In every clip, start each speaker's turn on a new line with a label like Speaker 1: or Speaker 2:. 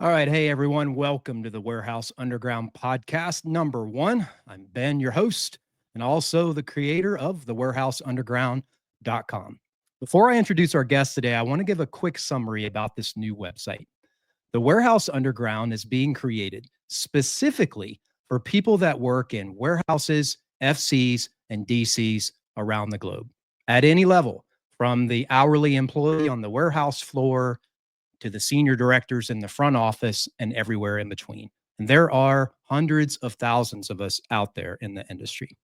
Speaker 1: All right. Hey, everyone. Welcome to the Warehouse Underground podcast number one. I'm Ben, your host, and also the creator of the warehouseunderground.com. Before I introduce our guest today, I want to give a quick summary about this new website. The Warehouse Underground is being created specifically for people that work in warehouses, FCs, and DCs around the globe at any level, from the hourly employee on the warehouse floor to the senior directors in the front office and everywhere in between. And there are hundreds of thousands of us out there in the industry.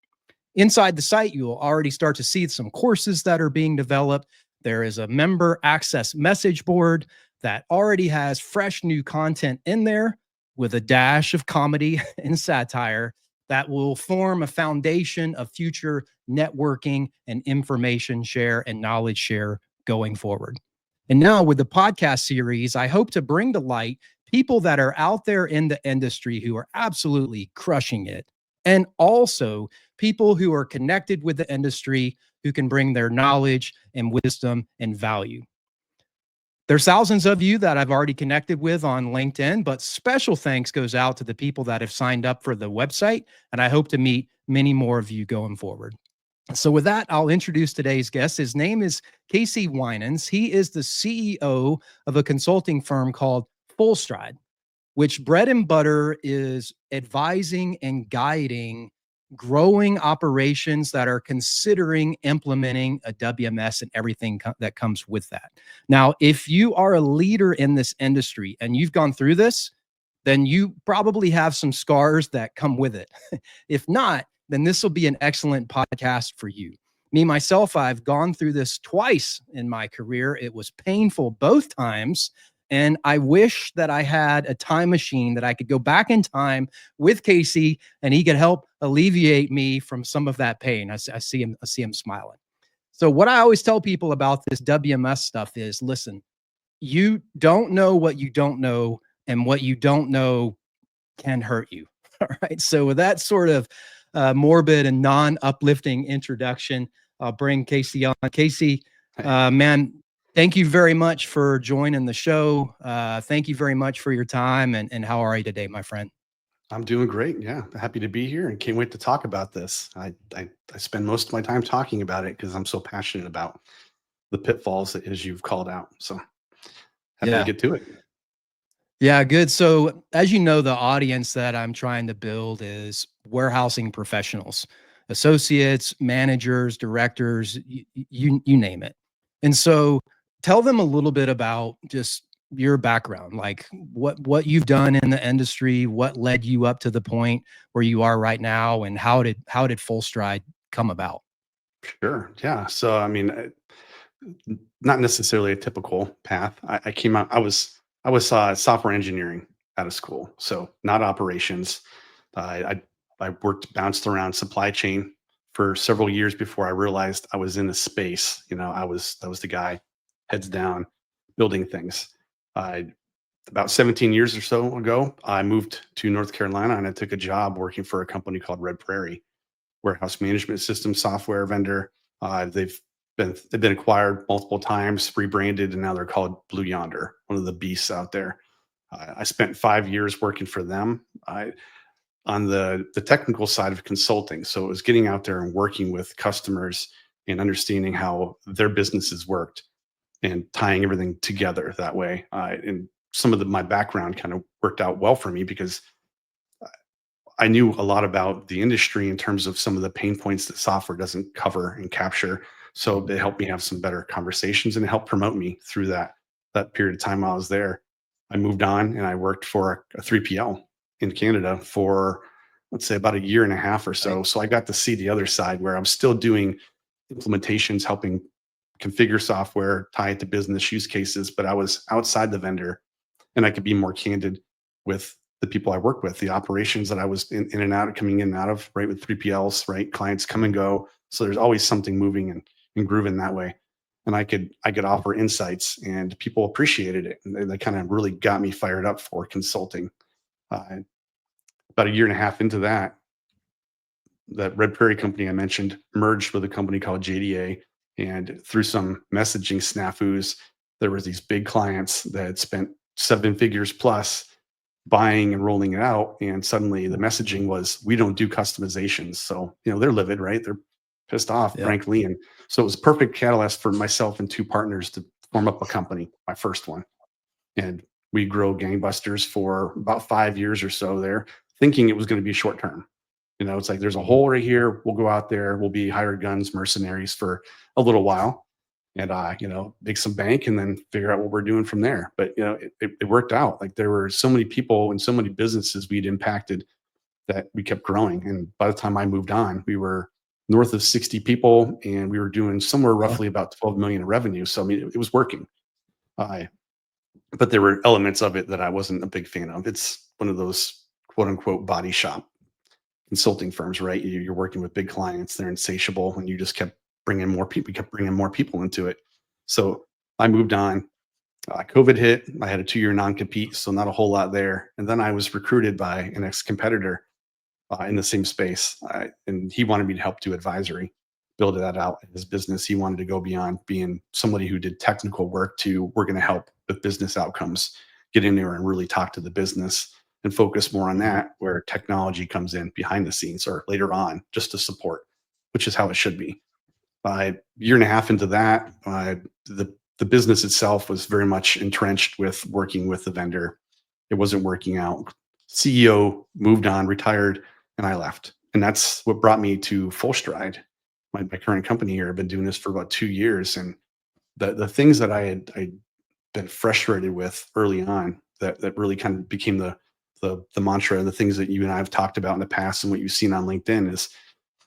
Speaker 1: Inside the site, you will already start to see some courses that are being developed. There is a member access message board that already has fresh new content in there with a dash of comedy and satire that will form a foundation of future networking and information share and knowledge share going forward. And now with the podcast series, I hope to bring to light people that are out there in the industry who are absolutely crushing it, and also people who are connected with the industry who can bring their knowledge and wisdom and value. There's thousands of you that I've already connected with on LinkedIn, but special thanks goes out to the people that have signed up for the website, and I hope to meet many more of you going forward. So, with that, I'll introduce today's guest. His name is Casey Winans. He is the CEO of a consulting firm called Fullstride, which bread and butter is advising and guiding growing operations that are considering implementing a WMS and everything that comes with that. Now, if you are a leader in this industry and you've gone through this, then you probably have some scars that come with it. If not, then this will be an excellent podcast for you. Me, myself, I've gone through this twice in my career. It was painful both times. And I wish that I had a time machine that I could go back in time with Casey and he could help alleviate me from some of that pain. I see him smiling. So what I always tell people about this WMS stuff is, listen, you don't know what you don't know, and what you don't know can hurt you. All right. So with that sort of morbid and non-uplifting introduction, I'll bring Casey on. Casey, man, thank you very much for joining the show. Thank you very much for your time. And how are you today, my friend?
Speaker 2: I'm doing great. Yeah, happy to be here and can't wait to talk about this. I spend most of my time talking about it because I'm so passionate about the pitfalls as you've called out. So happy to
Speaker 1: Yeah.
Speaker 2: get to it.
Speaker 1: Yeah, good. So, as you know, the audience that I'm trying to build is warehousing professionals, associates, managers, directors, you name it. And so, tell them a little bit about just your background, like what you've done in the industry, what led you up to the point where you are right now, and how did Full Stride come about?
Speaker 2: Sure. Yeah. So not necessarily a typical path. I came out. I was software engineering out of school, so not operations. I worked bounced around supply chain for several years before I realized I was in a space. I was the guy, heads down, building things. I About 17 years or so ago, I moved to North Carolina and I took a job working for a company called Red Prairie, warehouse management system software vendor. They've been acquired multiple times, rebranded, and now they're called Blue Yonder, one of the beasts out there. I spent 5 years working for them on the technical side of consulting. So it was getting out there and working with customers and understanding how their businesses worked and tying everything together that way. And some of my background kind of worked out well for me because I knew a lot about the industry in terms of some of the pain points that software doesn't cover and capture. So it helped me have some better conversations and it helped promote me through that period of time I was there. I moved on and I worked for a 3PL in Canada for, let's say, about a year and a half or
Speaker 1: Right.
Speaker 2: so. So I got to see the other side where I'm still doing implementations, helping configure software, tie it to business use cases, but I was outside the vendor and I could be more candid with the people I work with, the operations that I was in and out, coming in and out of, right, with 3PLs, right? Clients come and go. So there's always something moving and grooving that way. And I could offer insights and people appreciated it. And they kind of really got me fired up for consulting. Uh, about a year and a half into that Red Prairie company I mentioned merged with a company called JDA. And through some messaging snafus, there was these big clients that had spent 7 figures plus buying and rolling it out. And suddenly the messaging was, we don't do customizations. So, they're livid, right? They're pissed off,
Speaker 1: Yeah.
Speaker 2: frankly. And so it was a perfect catalyst for myself and 2 partners to form up a company, my first one. And we grow gangbusters for about 5 years or so there, thinking it was going to be short term. It's like there's a
Speaker 1: Mhm.
Speaker 2: hole right here. We'll go out there. We'll be hired guns, mercenaries for a little while, and make some bank, and then figure out what we're doing from there. But it worked out. Like there were so many people and so many businesses we'd impacted that we kept growing. And by the time I moved on, we were north of 60 people, and we were doing somewhere
Speaker 1: Well,
Speaker 2: roughly about 12 million in revenue. So I mean, it was working. Uh, but there were elements of it that I wasn't a big fan of. It's one of those quote unquote body shop consulting firms, right? You're working with big clients, they're insatiable, and you just kept bringing more people, kept bringing more people into it. So I moved on. COVID hit. I had a 2-year non-compete, so not a whole lot there. And then I was recruited by an ex-competitor in the same space, and he wanted me to help do advisory, build that out in his business. He wanted to go beyond being somebody who did technical work to we're going to help with business outcomes, get in there and really talk to the business and focus more on
Speaker 1: mhm.
Speaker 2: that, where technology comes in behind the scenes or later on just to support, which is how it should be. A year and a half into that, the business itself was very much entrenched with working with the vendor. It wasn't working out. CEO moved on, retired, and I left. And that's what brought me to Fullstride, my current company here. I've been doing this for about 2 years, and the things that I'd been frustrated with early on that really kind of became the mantra, the things that you and I have talked about in the past, and what you've seen on LinkedIn is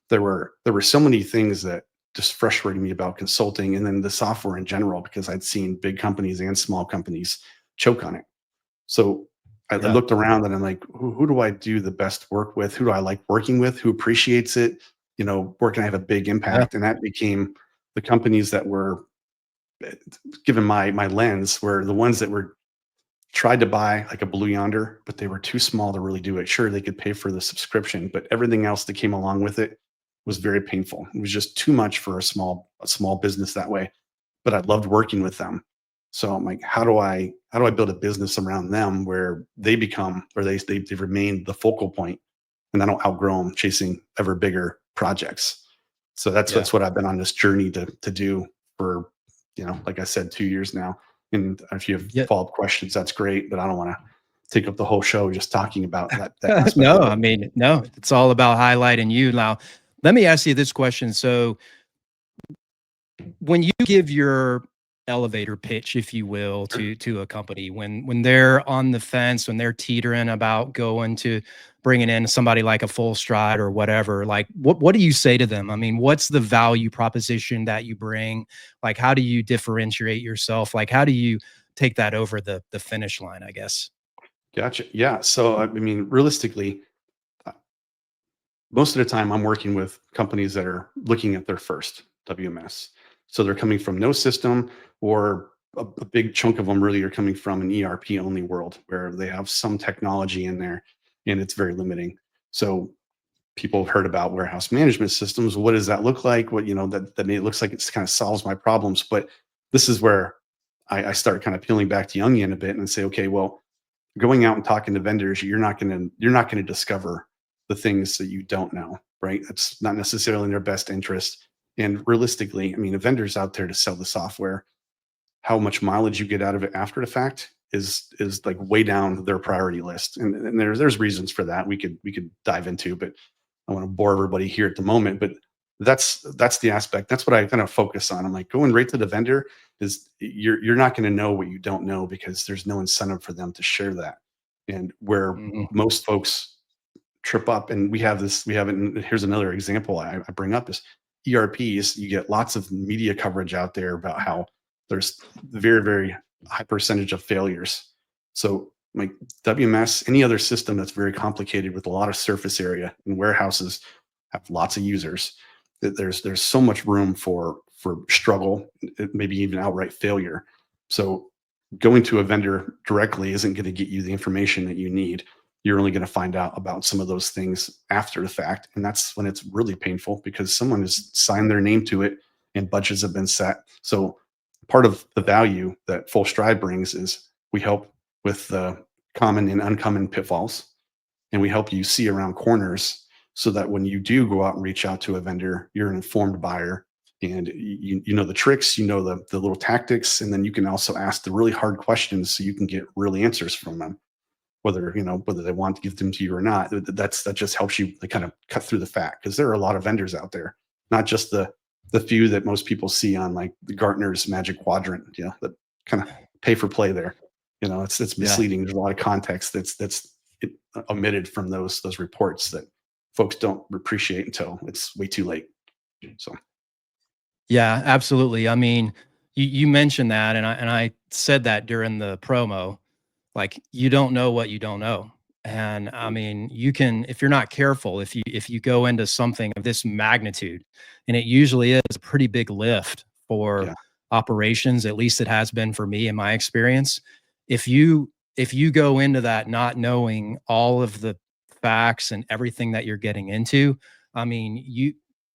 Speaker 2: there were so many things that just frustrated me about consulting and then the software in general, because I'd seen big companies and small companies choke on it. So I
Speaker 1: Yeah.
Speaker 2: looked around and I'm like, who do I do the best work with? Who do I like working with? Who appreciates it? Where can I have a big
Speaker 1: Yeah.
Speaker 2: impact? And that became the companies that were, eh, given my lens, were the ones that were tried to buy like a Blue Yonder, but they were too small to really do it. Sure, they could pay for the subscription, but everything else that came along with it was very painful. It was just too much for a small business that way. But I loved working with them. So I'm like, how do I build a business around them where they become, or they remain the focal point, and I don't outgrow them chasing ever bigger projects. So that's
Speaker 1: Yeah.
Speaker 2: that's what I've been on this journey to do for, like I said, 2 years now. And if you have
Speaker 1: Yeah.
Speaker 2: follow-up questions, that's great, but I don't want to take up the whole show just talking about that aspect
Speaker 1: No,
Speaker 2: of
Speaker 1: I
Speaker 2: it.
Speaker 1: mean, no, it's all about highlighting you. Now, let me ask you this question. So, when you give your elevator pitch, if you will,
Speaker 2: Sure.
Speaker 1: to a company, when they're on the fence, when they're teetering about going to bringing in somebody like a Fullstride or whatever, like what do you say to them? I mean, what's the value proposition that you bring? Like, how do you differentiate yourself? Like, how do you take that over the finish line, I guess?
Speaker 2: Gotcha. Yeah. So I mean, realistically, uh, most of the time I'm working with companies that are looking at their first WMS. So they're coming from no system, or a big chunk of them really are coming from an ERP only world where they have some technology in there and it's very limiting. So people have heard about warehouse management systems. What does that look like? That it looks like it's kind of solves my problems. But this is where I start kind of peeling back the onion a bit and say, okay, well, going out and talking to vendors, you're not gonna discover the things that you don't know, right? That's not necessarily in their best interest. And realistically, I mean, a vendor's out there to sell the software. How much mileage you get out of it after the fact is like way down their priority list. And there's reasons for that we could dive into, but I want to bore everybody here at the moment. But that's the aspect. That's what I kind of focus on. I'm like, going right to the vendor is, you're not going to know what you don't know, because there's no incentive for them to share that. And where
Speaker 1: Mhm.
Speaker 2: most folks trip up, and we have it, and here's another example I bring up is ERPs. You get lots of media coverage out there about how there's very, very high percentage of failures. So like WMS, any other system that's very complicated with a lot of surface area, and warehouses have lots of users, that there's so much room for struggle, maybe even outright failure. So going to a vendor directly isn't going to get you the information that you need. You're only going to find out about some of those things after the fact. And that's when it's really painful, because someone has signed their name to it and budgets have been set. So part of the value that Full Stride brings is we help with the common and uncommon pitfalls, and we help you see around corners so that when you do go out and reach out to a vendor, you're an informed buyer and you know the tricks, you know the little tactics, and then you can also ask the really hard questions so you can get real answers from them, whether whether they want to give them to you or not. That just helps you kind of cut through the fat, because there are a lot of vendors out there, not just the few that most people see on like the Gartner's Magic Quadrant, that kind of pay for play there. It's
Speaker 1: Yeah.
Speaker 2: misleading. There's a lot of context that's omitted from those reports that folks don't appreciate until it's way too late. So
Speaker 1: Yeah, absolutely. I mean, you mentioned that, and I said that during the promo. Like, you don't know what you don't know. And I mean, you can, if you're not careful, if you go into something of this magnitude, and it usually is a pretty big lift for
Speaker 2: yeah,
Speaker 1: operations, at least it has been for me in my experience. If you go into that not knowing all of the facts and everything that you're getting into, I mean,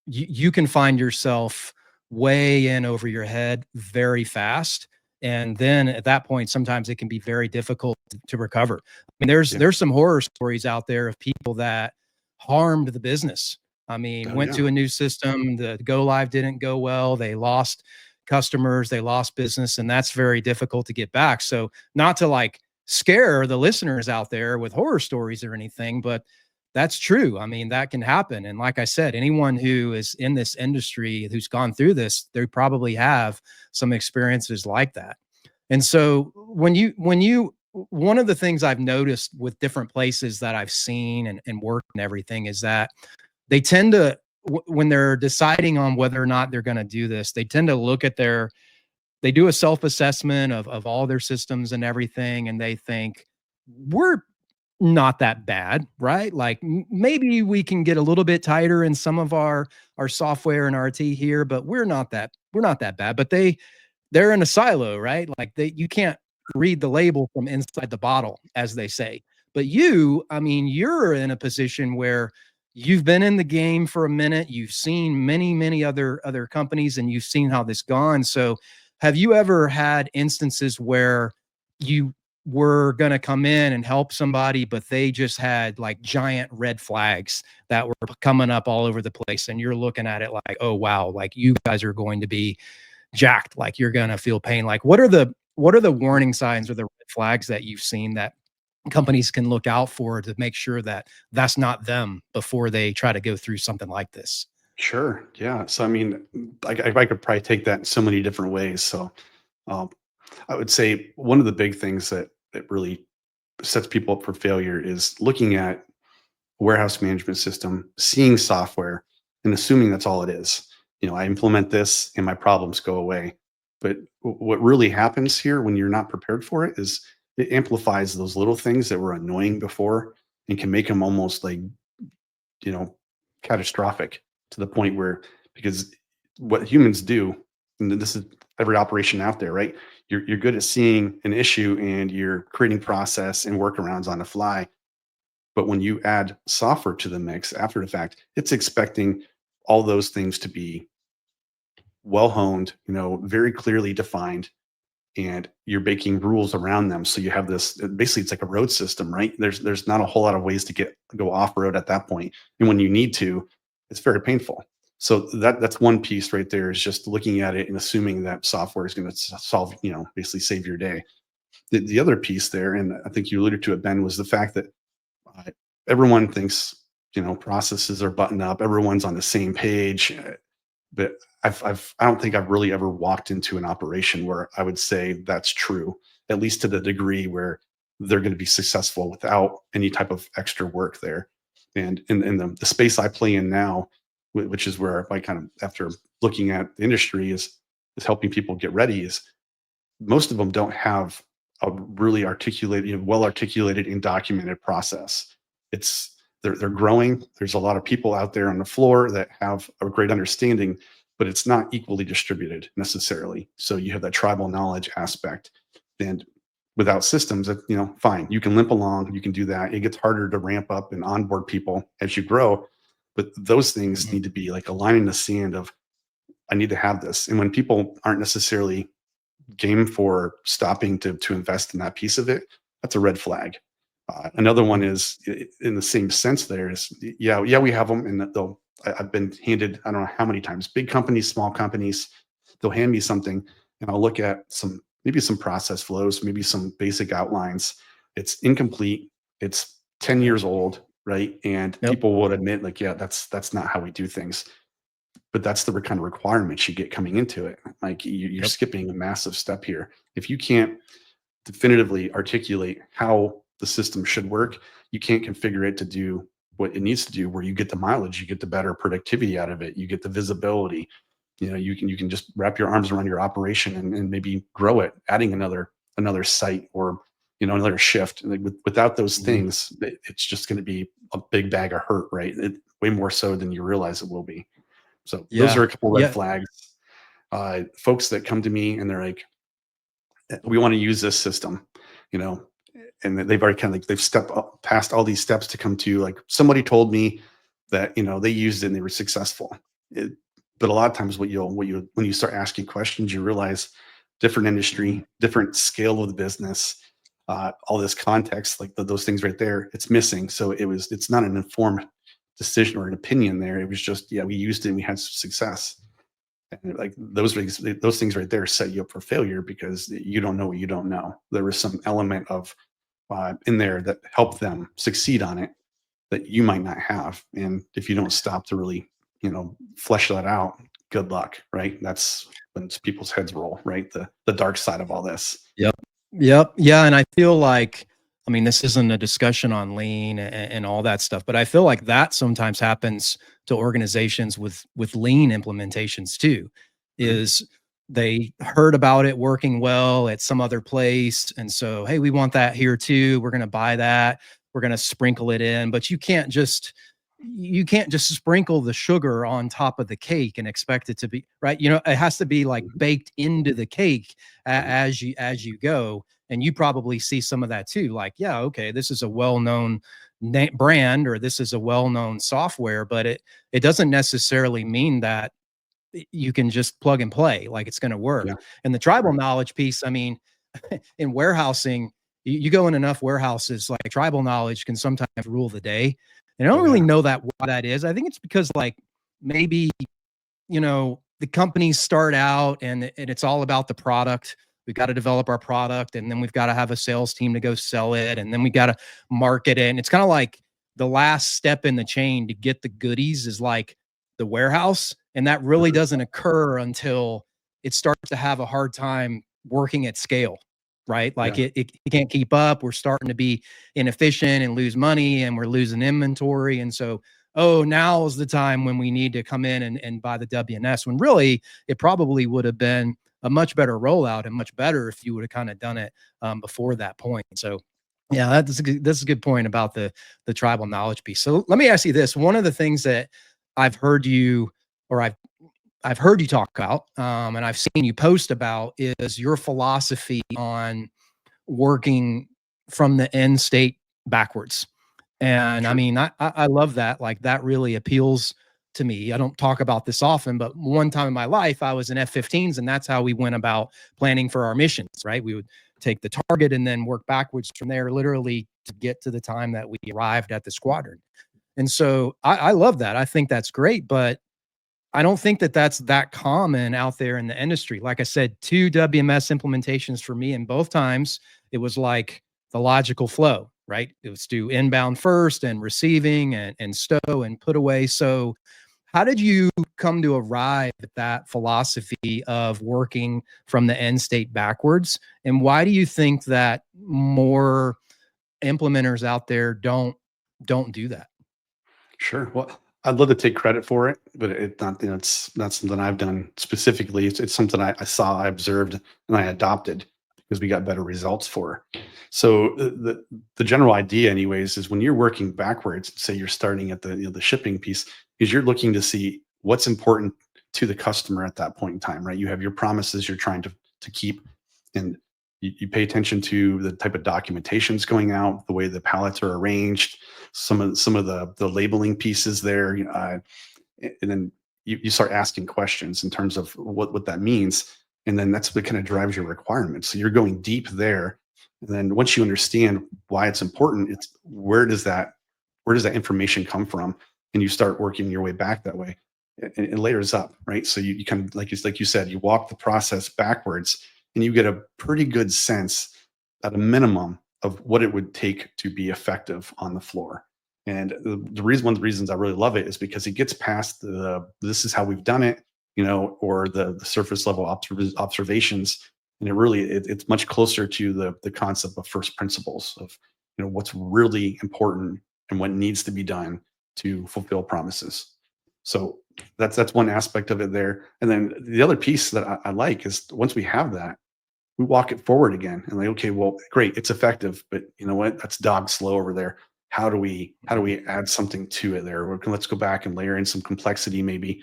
Speaker 1: you can find yourself way in over your head very fast. And then at that point, sometimes it can be very difficult to recover. I mean, there's
Speaker 2: yeah,
Speaker 1: there's some horror stories out there of people that harmed the business. I mean,
Speaker 2: oh
Speaker 1: went
Speaker 2: yeah,
Speaker 1: to a new system, the go live didn't go well, they lost customers, they lost business, and that's very difficult to get back. So, not to like scare the listeners out there with horror stories or anything, but that's true. I mean, that can happen. And like I said, anyone who is in this industry who's gone through this, they probably have some experiences like that. And so when you one of the things I've noticed with different places that I've seen and worked and everything is that they tend to when they're deciding on whether or not they're going to do this, they tend to look at they do a self-assessment of all their systems and everything, and they think we're not that bad, right? Like maybe we can get a little bit tighter in some of our software and RT here, but we're not that bad. But they're in a silo, right? Like you can't read the label from inside the bottle, as they say. But I mean, you're in a position where you've been in the game for a minute. You've seen many, many other companies, and you've seen how this gone. So, have you ever had instances where you were going to come in and help somebody, but they just had like giant red flags that were coming up all over the place, and you're looking at it like, oh wow, like you guys are going to be jacked, like you're gonna feel pain. Like what are the warning signs or the red flags that you've seen that companies can look out for to make sure that that's not them before they try to go through something like this?
Speaker 2: sure, yeah. So I mean, I could probably take that in so many different ways. So um, I would say one of the big things that really sets people up for failure is looking at warehouse management system, seeing software, and assuming that's all it is. I implement this and my problems go away. But what really happens here when you're not prepared for it is it amplifies those little things that were annoying before and can make them almost like, you know, catastrophic, to the point where, because what humans do, and this is every operation out there, right? You're good at seeing an issue and you're creating process and workarounds on the fly. But when you add software to the mix after the fact, it's expecting all those things to be well honed, very clearly defined, and you're baking rules around them. So you have this, basically it's like a road system, right? There's not a whole lot of ways to go off road at that point. And when you need to, it's very painful. So that's one piece right there, is just looking at it and assuming that software is going to solve, basically save your day. The other piece there, and I think you alluded to it, Ben, was the fact that uh, everyone thinks processes are buttoned up, everyone's on the same page, but I don't think I've really ever walked into an operation where I would say that's true, at least to the degree where they're going to be successful without any type of extra work there. And in the space I play in now, which is where I kind of, after looking at the industry, is helping people get ready, is most of them don't have a really articulated, well articulated and documented process. It's they're growing. There's a lot of people out there on the floor that have a great understanding, but it's not equally distributed necessarily. So you have that tribal knowledge aspect, and without systems, fine, you can limp along, you can do that. It gets harder to ramp up and onboard people as you grow, but those things
Speaker 1: Mhm.
Speaker 2: need to be like a line in the sand of, I need to have this. And when people aren't necessarily game for stopping to invest in that piece of it, That's a red flag. Another one is in the same sense. There is, yeah, we have them, and they'll. I've been handed, I don't know how many times, big companies, small companies, they'll hand me something, and I'll look at maybe some process flows, maybe some basic outlines. It's incomplete. It's 10
Speaker 1: Yep.
Speaker 2: years old, right? And
Speaker 1: Yep.
Speaker 2: people would admit, like, yeah, that's not how we do things. But that's the kind of requirements you get coming into it. Like, you're
Speaker 1: Yep.
Speaker 2: skipping a massive step here. If you can't definitively articulate how the system should work, you can't configure it to do what it needs to do, where you get the mileage, you get the better productivity out of it, you get the visibility. You can just wrap your arms around your operation and maybe grow it, adding another site, or another shift. Like, without those
Speaker 1: Mhm.
Speaker 2: things, it's just going to be a big bag of hurt, right? Way more so than you realize it will be. So those are
Speaker 1: Yeah.
Speaker 2: a couple red
Speaker 1: Yeah.
Speaker 2: flags. Folks that come to me and they're like, we want to use this system, you know, and they've already kind of, like, they've stepped up past all these steps to come to, like, somebody told me that, they used it and they were successful. It, but a lot of times when you start asking questions, you realize different
Speaker 1: Mhm.
Speaker 2: industry, different scale of the business, all this context, like those things right there, it's missing. So it's not an informed decision or an opinion there. It was just, yeah, we used it and we had success. And, like, those things right there set you up for failure, because you don't know what you don't know. There was some element of in there that helped them succeed on it that you might not have. And if you don't stop to really, flesh that out, good luck, right? That's when people's heads roll, right? The dark side of all this.
Speaker 1: Yep. Yep. Yeah. And I feel like, I mean, this isn't a discussion on lean and all that stuff, but I feel like that sometimes happens to organizations with lean implementations too,
Speaker 2: Mhm.
Speaker 1: is they heard about it working well at some other place. And so, hey, we want that here too. We're going to buy that. We're going to sprinkle it in, but you can't just sprinkle the sugar on top of the cake and expect it to be right. It has to be like
Speaker 2: Mhm.
Speaker 1: baked into the cake
Speaker 2: Right.
Speaker 1: as you go. And you probably see some of that too. Like, yeah, okay, this is a well-known brand, or this is a well-known software, but it doesn't necessarily mean that you can just plug and play like it's going to work.
Speaker 2: Yeah.
Speaker 1: And the tribal
Speaker 2: Right.
Speaker 1: knowledge piece, I mean, in warehousing, you go in enough warehouses, like tribal knowledge can sometimes rule the day. And I don't
Speaker 2: Oh
Speaker 1: really
Speaker 2: yeah.
Speaker 1: know why that is. I think it's because, like, maybe the companies start out and it's all about the product. We've got to develop our product, and then we've got to have a sales team to go sell it, and then we got to market it. And it's kind of like the last step in the chain to get the goodies is like the warehouse, and that really
Speaker 2: Mhm.
Speaker 1: doesn't occur until it starts to have a hard time working at scale, right? Like
Speaker 2: Yeah.
Speaker 1: it can't keep up. We're starting to be inefficient and lose money, and we're losing inventory. And so, oh, now is the time when we need to come in and buy the WMS, when really it probably would have been a much better rollout and much better if you would have kind of done it before that point. So yeah, that's a good point about the tribal knowledge piece. So let me ask you this. One of the things that I've heard you, or I've heard you talk about, and I've seen you post about, is your philosophy on working from the end state backwards. And I
Speaker 2: Sure.
Speaker 1: mean, I love that. Like, that really appeals to me. I don't talk about this often, but one time in my life, I was in F-15s, and that's how we went about planning for our missions, right? We would take the target and then work backwards from there, literally, to get to the time that we arrived at the squadron. And so I love that. I think that's great, but I don't think that that's that common out there in the industry. Like I said, 2 WMS implementations for me, and both times it was like the logical flow, right? It was do inbound first and receiving and stow and put away. So how did you come to arrive at that philosophy of working from the end state backwards? And why do you think that more implementers out there don't do that?
Speaker 2: Sure. Well, I'd love to take credit for it, but it's not, it's not something I've done specifically. It's something I saw, I observed, and I adopted because we got better results for. So the general idea, anyways, is when you're working backwards, say you're starting at the shipping piece, is you're looking to see what's important to the customer at that point in time, right? You have your promises you're trying to keep, and you pay attention to the type of documentations going out, the way the pallets are arranged, some of the labeling pieces there, and then you start asking questions in terms of what that means, and then that's what kind of drives your requirements. So you're going deep there, And then once you understand why it's important, it's where does that information come from? And you start working your way back that way. It layers up, right? So you kind of like you said, you walk the process backwards and you get a pretty good sense at a minimum of what it would take to be effective on the floor. And the reason, one of the reasons I really love it is because it gets past the this is how we've done it, or the surface level observations, and it's much closer to the concept of first principles of what's really important and what needs to be done to fulfill promises. So that's one aspect of it there. And then the other piece that I like is once we have that, we walk it forward again and like, okay, well, great, it's effective, but you know what? That's dog slow over there. How do we add something to it there? Let's go back and layer in some complexity, maybe,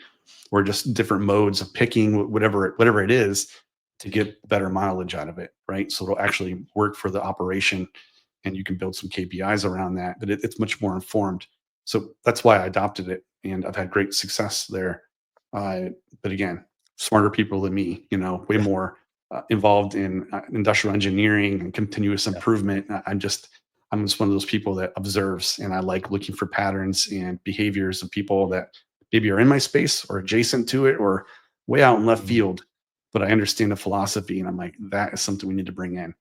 Speaker 2: or just different modes of picking whatever it is to get better mileage out of it, right? So it'll actually work for the operation, and you can build some KPIs around that. But it's much more informed. So that's why I adopted it, and I've had great success there. But again, smarter people than me, way
Speaker 1: Yeah.
Speaker 2: more involved in industrial engineering and continuous
Speaker 1: Yeah.
Speaker 2: improvement. I'm just one of those people that observes, and I like looking for patterns and behaviors of people that maybe are in my space or adjacent to it or way out in left
Speaker 1: Mhm.
Speaker 2: field. But I understand the philosophy, and I'm like, that is something we need to bring in.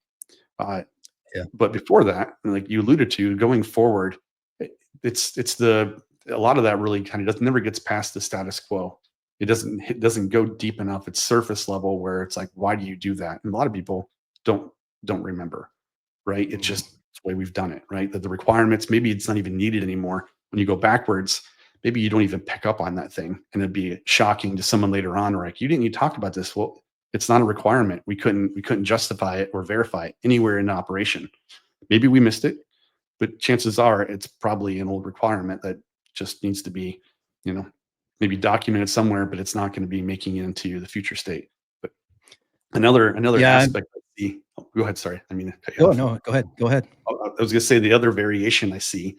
Speaker 2: Uh,
Speaker 1: Yeah.
Speaker 2: but before that, like you alluded to, going forward, it- it's the a lot of that really kind of doesn't never gets past the status quo. It doesn't go deep enough. It's surface level where it's like, why do you do that? And a lot of people don't don't remember, right? It's
Speaker 1: Mhm.
Speaker 2: just the way we've done it, right? That the requirements, maybe it's not even needed anymore. When you go backwards, maybe you don't even pick up on that thing. And it'd be shocking to someone later on, or like, you talk about this. Well, it's not a requirement. We couldn't justify it or verify it anywhere in the operation. Maybe we missed it, but chances are it's probably an old requirement that just needs to be, you know, maybe documented somewhere, but it's not going to be making it into the future state. But another
Speaker 1: Yeah.
Speaker 2: aspect I see. Oh, go ahead. Sorry, I mean to cut you
Speaker 1: Oh,
Speaker 2: off.
Speaker 1: no, go ahead. Go ahead.
Speaker 2: I was going to say the other variation I see,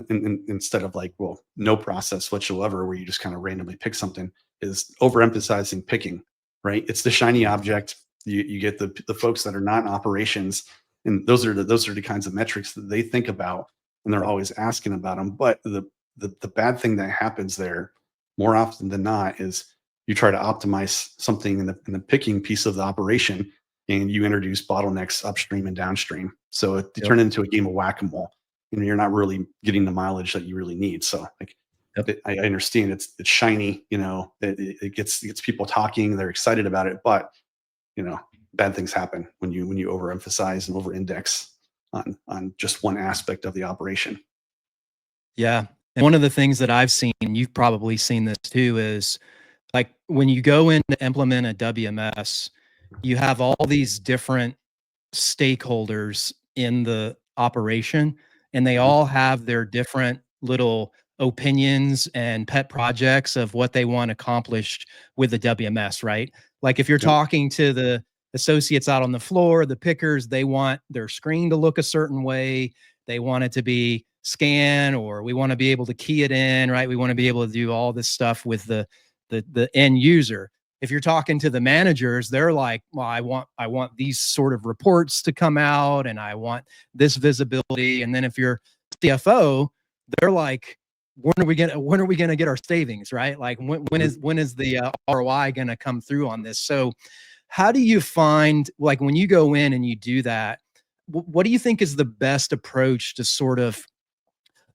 Speaker 2: instead of like, well, no process whatsoever, where you just kind of randomly pick something, is overemphasizing picking. Right? It's the shiny
Speaker 1: Mhm.
Speaker 2: object. You get the folks that are not in operations, and those are the kinds of metrics that they think about, and they're
Speaker 1: Yep.
Speaker 2: always asking about them. But the bad thing that happens there, more often than not, is you try to optimize something in the picking piece of the operation, and you introduce bottlenecks upstream and downstream. So it
Speaker 1: Yep.
Speaker 2: turned into a game of whack-a-mole. You're not really getting the mileage that you really need. So like,
Speaker 1: Yep.
Speaker 2: I understand it's shiny, it gets people talking, they're excited about it, but you know, bad things happen when you overemphasize and over-index on just one aspect of the operation.
Speaker 1: Yeah. And one of the things that I've seen, you've probably seen this too, is like when you go in to implement a WMS, you have all these different stakeholders in the operation, and they
Speaker 2: Mhm.
Speaker 1: all have their different little opinions and pet projects of what they want accomplished with the WMS, right? Like if you're
Speaker 2: Yep.
Speaker 1: talking to the associates out on the floor, the pickers, they want their screen to look a certain way. They want it to be scan, or we want to be able to key it in, right? We want to be able to do all this stuff with the end user. If you're talking to the managers, they're like, well, I want these sort of reports to come out, and I want this visibility. And then if you're CFO, they're like, when are we gonna get our savings, right? Like
Speaker 2: Mhm.
Speaker 1: when is the ROI gonna come through on this? So how do you find, like, when you go in and you do that, what do you think is the best approach to sort of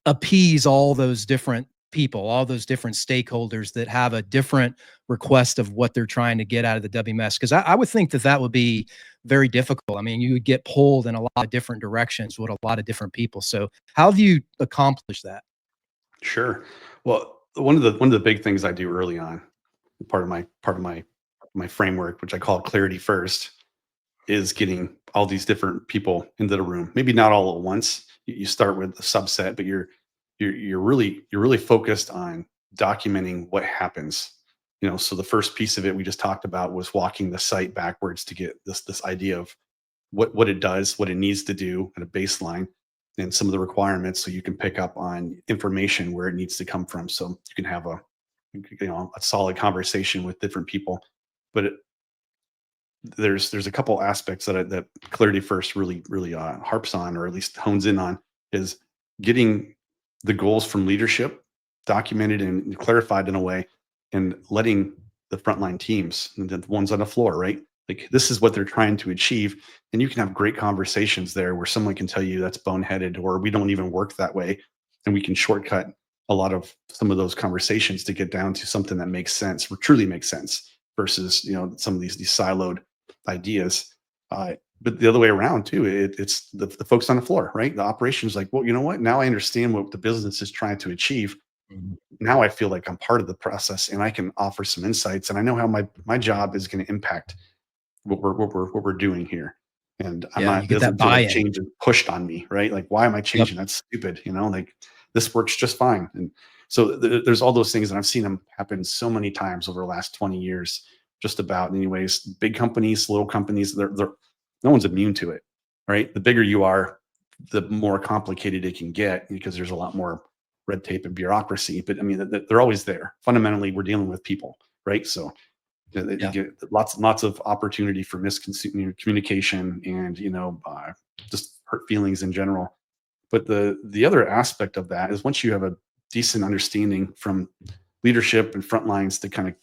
Speaker 1: appease all those different people, all those different stakeholders that have a different request of what they're trying to get out of the WMS? Because I would think that that would be very difficult. I mean, you would get pulled in a lot of different directions with a lot of different people. So, how have you accomplished that?
Speaker 2: Sure. Well, one of the big things I do early on, part of my framework, which I call clarity first, is getting all these different people into the room. Maybe not all at once. You start with a subset, but you're really focused on documenting what happens. So the first piece of it we just talked about was walking the site backwards to get this idea of what it does, what it needs to do at a baseline, and some of the requirements, so you can pick up on information where it needs to come from. So you can have a solid conversation with different people. But there's a couple aspects that Clarity First really harps on, or at least hones in on, is getting the goals from leadership documented and clarified in a way, and letting the frontline teams, the ones on the floor, right? Like, this is what they're trying to achieve. And you can have great conversations there where someone can tell you that's boneheaded, or we don't even work that way. And we can shortcut a lot of some of those conversations to get down to something that makes sense, or truly makes sense, versus, some of these siloed ideas. But the other way around too, it's the folks on the floor, right? The operations, like, well, you know what? Now I understand what the business is trying to achieve.
Speaker 1: Mhm.
Speaker 2: Now I feel like I'm part of the process, and I can offer some insights, and I know how my job is going to impact what we're doing here. And I'm
Speaker 1: Yeah,
Speaker 2: not,
Speaker 1: you
Speaker 2: it
Speaker 1: get that
Speaker 2: doesn't feel like
Speaker 1: buy-in.
Speaker 2: change is pushed on me, right? Like, why am I
Speaker 1: Yep.
Speaker 2: changing? That's stupid, like, this works just fine. And so there's all those things, and I've seen them happen so many times over the last 20 years, just about, anyways. Big companies, little companies, they're no one's immune to it, right? The bigger you are, the more complicated it can get, because there's a lot more red tape and bureaucracy. But I mean, they're always there. Fundamentally, we're dealing with people, right? So you
Speaker 1: Yeah.
Speaker 2: get lots of opportunity for miscommunication, and just hurt feelings in general. But the other aspect of that is, once you have a decent understanding from leadership and front lines to kind of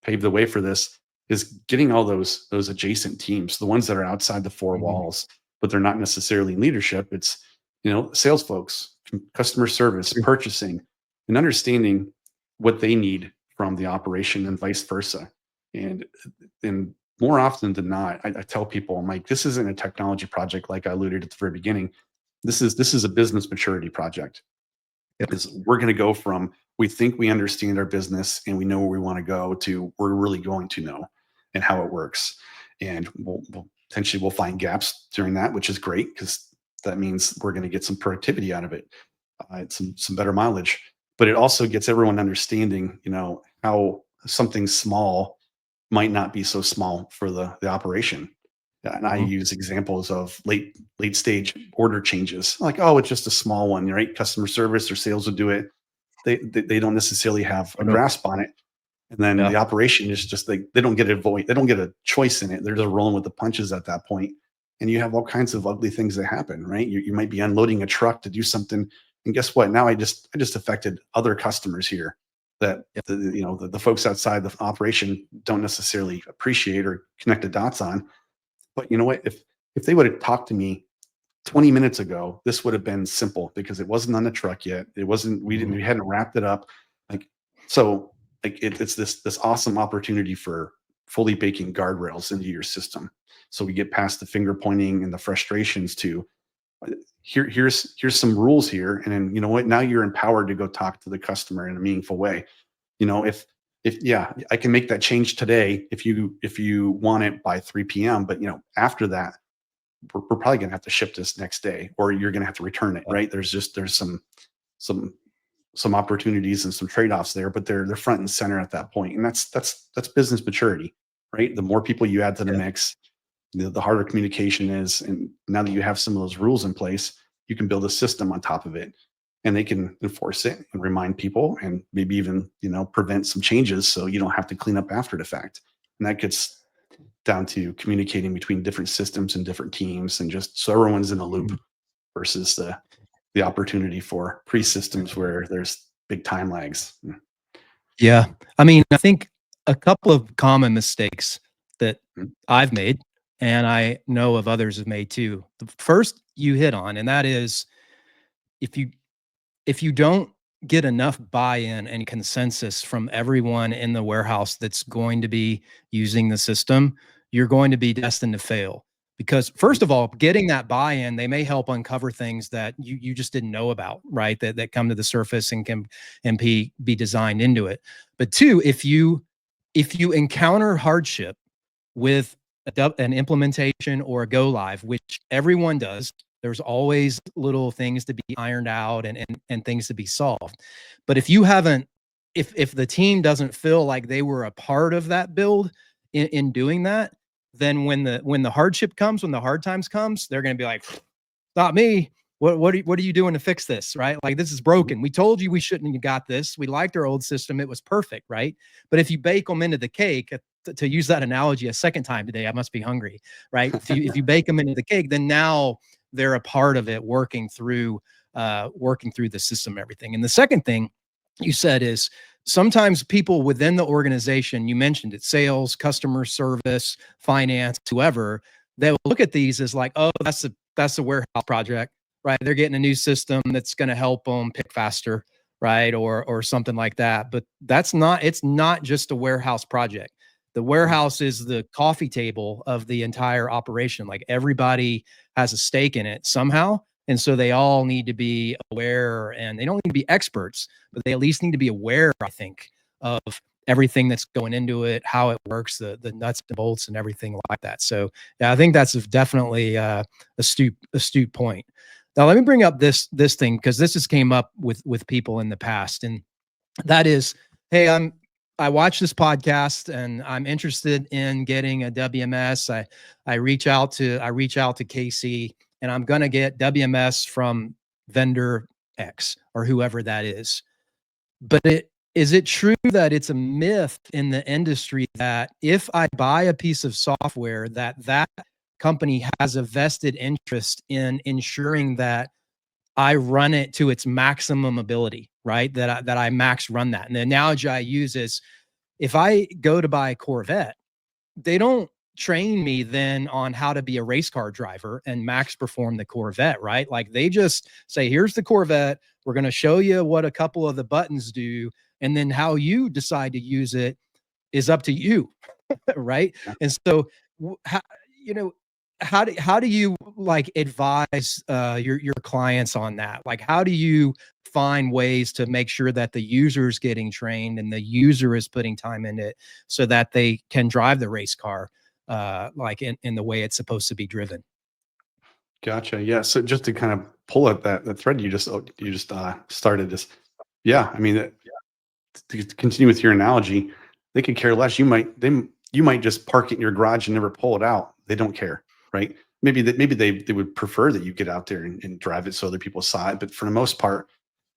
Speaker 2: pave the way for this, is getting all those adjacent teams, the ones that are outside the four
Speaker 1: Mhm.
Speaker 2: walls, but they're not necessarily in leadership. It's, sales folks, customer service,
Speaker 1: True.
Speaker 2: purchasing, and understanding what they need from the operation, and vice versa. And and more often than not, I tell people, I'm like, this isn't a technology project like I alluded at the very beginning. This is a business maturity project.
Speaker 1: Yep.
Speaker 2: Is, we're going to go from, we think we understand our business and we know where we want to go, to we're really going to know and how it works. And we'll potentially, we'll find gaps during that, which is great, because that means we're going to get some productivity out of it, some better mileage. But it also gets everyone understanding, how something small might not be so small for the operation. And I
Speaker 1: Mhm.
Speaker 2: use examples of late stage order changes, like, oh, it's just a small one, right? Customer service or sales will do it. They don't necessarily have
Speaker 1: Oh,
Speaker 2: a
Speaker 1: no.
Speaker 2: grasp on it. And then
Speaker 1: Yeah.
Speaker 2: the operation is just, they don't get a voice, they don't get a choice in it. They're just rolling with the punches at that point. And you have all kinds of ugly things that happen, right? You might be unloading a truck to do something, and guess what? Now I just affected other customers here, that
Speaker 1: Yep.
Speaker 2: the folks outside the operation don't necessarily appreciate or connect the dots on. But you know what? If they would have talked to me 20 minutes ago, this would have been simple, because it wasn't on the truck yet. It wasn't,
Speaker 1: Mhm.
Speaker 2: we hadn't wrapped it up. Like, so, like, it's this awesome opportunity for fully baking guardrails into your system. So we get past the finger pointing and the frustrations to, here's some rules here. And then, you know what? Now you're empowered to go talk to the customer in a meaningful way. If yeah, I can make that change today if you want it by 3 p.m. But after that, we're probably going to have to ship this next day, or you're going to have to return it,
Speaker 1: Yeah.
Speaker 2: right? There's some some opportunities and some trade-offs there, but they're front and center at that point. And that's business maturity, right? The more people you add to the
Speaker 1: Yeah.
Speaker 2: mix, the harder communication is. And now that you have some of those rules in place, you can build a system on top of it, and they can enforce it and remind people, and maybe even prevent some changes, so you don't have to clean up after the fact. And that gets down to communicating between different systems and different teams, and just so everyone's in the loop,
Speaker 1: Mhm.
Speaker 2: versus the opportunity for pre-systems where there's big time lags.
Speaker 1: Yeah. I mean, I think a couple of common mistakes that
Speaker 2: Mhm.
Speaker 1: I've made, and I know of others have made too. The first you hit on, and that is, if you if you don't get enough buy-in and consensus from everyone in the warehouse that's going to be using the system, you're going to be destined to fail. Because first of all, getting that buy-in, they may help uncover things that you just didn't know about, right? That come to the surface and can be designed into it. But two, if you encounter hardship with an implementation or a go live, which everyone does. There's always little things to be ironed out and things to be solved. But if you haven't, if the team doesn't feel like they were a part of that build in doing that, then when the hardship comes, when the hard times comes, they're going to be like, not me. What are you doing to fix this? Right? Like, this is broken. We told you we shouldn't have got this. We liked our old system. It was perfect, right? But if you bake them into the cake, to use that analogy a second time today, I must be hungry, right? If you bake them into the cake, then now they're a part of it, working through the system, everything. And the second thing you said is sometimes people within the organization, you mentioned it, sales, customer service, finance, whoever, they will look at these as like, oh, that's a warehouse project, right? They're getting a new system that's going to help them pick faster, right? Or something like that. But it's not just a warehouse project. The warehouse is the coffee table of the entire operation. Like everybody has a stake in it somehow. And so they all need to be aware, and they don't need to be experts, but they at least need to be aware, I think, of everything that's going into it, how it works, the nuts and bolts and everything like that. So yeah, I think that's definitely astute point. Now let me bring up this thing, because this has came up with people in the past, and that is, hey, I watch this podcast and I'm interested in getting a WMS. I reach out to Casey, and I'm going to get WMS from vendor X or whoever that is. But is it true that it's a myth in the industry that if I buy a piece of software, that company has a vested interest in ensuring that I run it to its maximum ability, right? That I max run that. And the analogy I use is, if I go to buy a Corvette, they don't train me then on how to be a race car driver and max perform the Corvette, right? Like they just say, here's the Corvette. We're going to show you what a couple of the buttons do. And then how you decide to use it is up to you. Right.
Speaker 2: Yeah.
Speaker 1: And so, how, you know, how do you like advise your clients on that? Like, how do you find ways to make sure that the user is getting trained and the user is putting time in it so that they can drive the race car like in the way it's supposed to be driven?
Speaker 2: Gotcha. Yeah. So just to kind of pull up that thread you just started this. Yeah. I mean, to continue with your analogy, they could care less. You might just park it in your garage and never pull it out. They don't care, right? Maybe they would prefer that you get out there and drive it so other people saw it. But for the most part,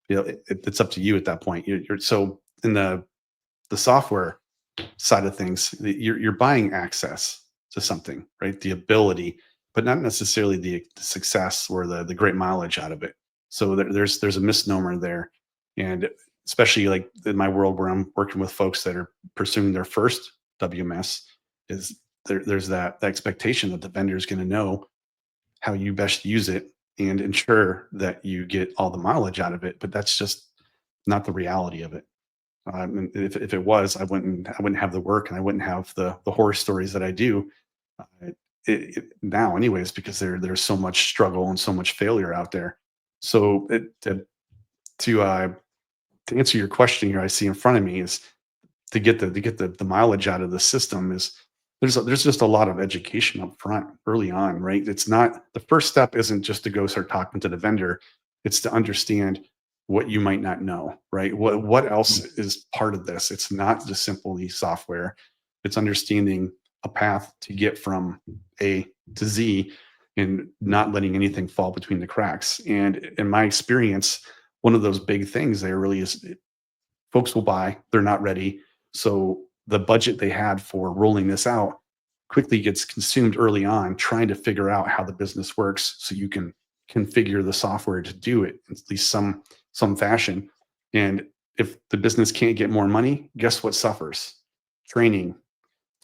Speaker 2: it's up to you at that point. You're so in the software side of things, you're buying access to something, right? The ability, but not necessarily the success or the great mileage out of it. So there's a misnomer there, and especially like in my world where I'm working with folks that are pursuing their first WMS, is there's that expectation that the vendor is going to know how you best use it and ensure that you get all the mileage out of it. But that's just not the reality of it. And if it was, I wouldn't have the work, and I wouldn't have the horror stories that I do now, anyways, because there's so much struggle and so much failure out there. So to answer your question here, I see in front of me is to get the mileage out of the system is there's just a lot of education up front early on, right? It's not the first step isn't just to go start talking to the vendor, it's to understand what you might not know, right? What else is part of this? It's not just simply software. It's understanding a path to get from A to Z and not letting anything fall between the cracks. And in my experience, one of those big things there really is folks will buy, they're not ready. So the budget they had for rolling this out quickly gets consumed early on trying to figure out how the business works so you can configure the software to do it in at least some fashion. And if the business can't get more money, guess what suffers? Training,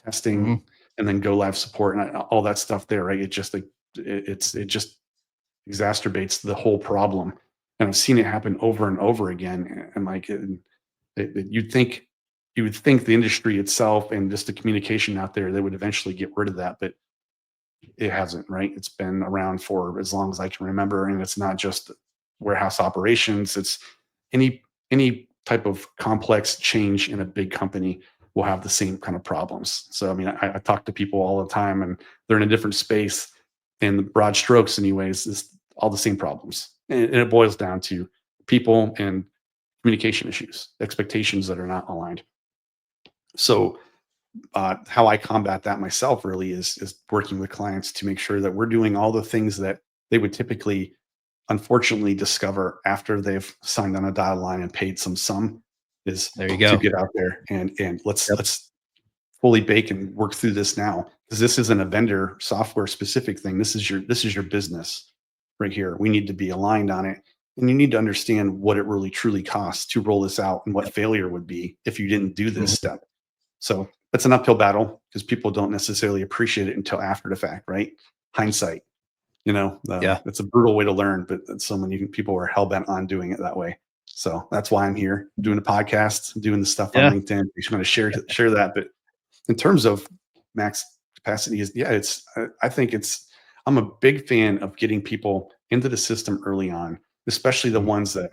Speaker 2: testing, and then go live support and all that stuff there, right? It just like it just exacerbates the whole problem. And I've seen it happen over and over again. And like you would think the industry itself and just the communication out there, they would eventually get rid of that, but it hasn't, right? It's been around for as long as I can remember. And it's not just warehouse operations. It's any type of complex change in a big company will have the same kind of problems. So, I mean, I talk to people all the time and they're in a different space, and the broad strokes anyways is all the same problems. And it boils down to people and communication issues, expectations that are not aligned. So how I combat that myself really is working with clients to make sure that we're doing all the things that they would typically, unfortunately, discover after they've signed on a dotted line and paid some sum. Is
Speaker 1: There you
Speaker 2: to
Speaker 1: go.
Speaker 2: get out there and
Speaker 1: Yep.
Speaker 2: let's fully bake and work through this now, because this isn't a vendor software specific thing. This is your business right here. We need to be aligned on it. And you need to understand what it really truly costs to roll this out and what
Speaker 1: Yep.
Speaker 2: failure would be if you didn't do this
Speaker 1: Mhm.
Speaker 2: step. So it's an uphill battle because people don't necessarily appreciate it until after the fact, right? Hindsight,
Speaker 1: Yeah.
Speaker 2: it's a brutal way to learn, but so many people are hell bent on doing it that way. So that's why I'm here doing the podcast, doing the stuff on
Speaker 1: Yeah.
Speaker 2: LinkedIn. We just want to share that. But in terms of max capacity, is yeah, I think I'm a big fan of getting people into the system early on, especially the
Speaker 1: Mhm.
Speaker 2: ones that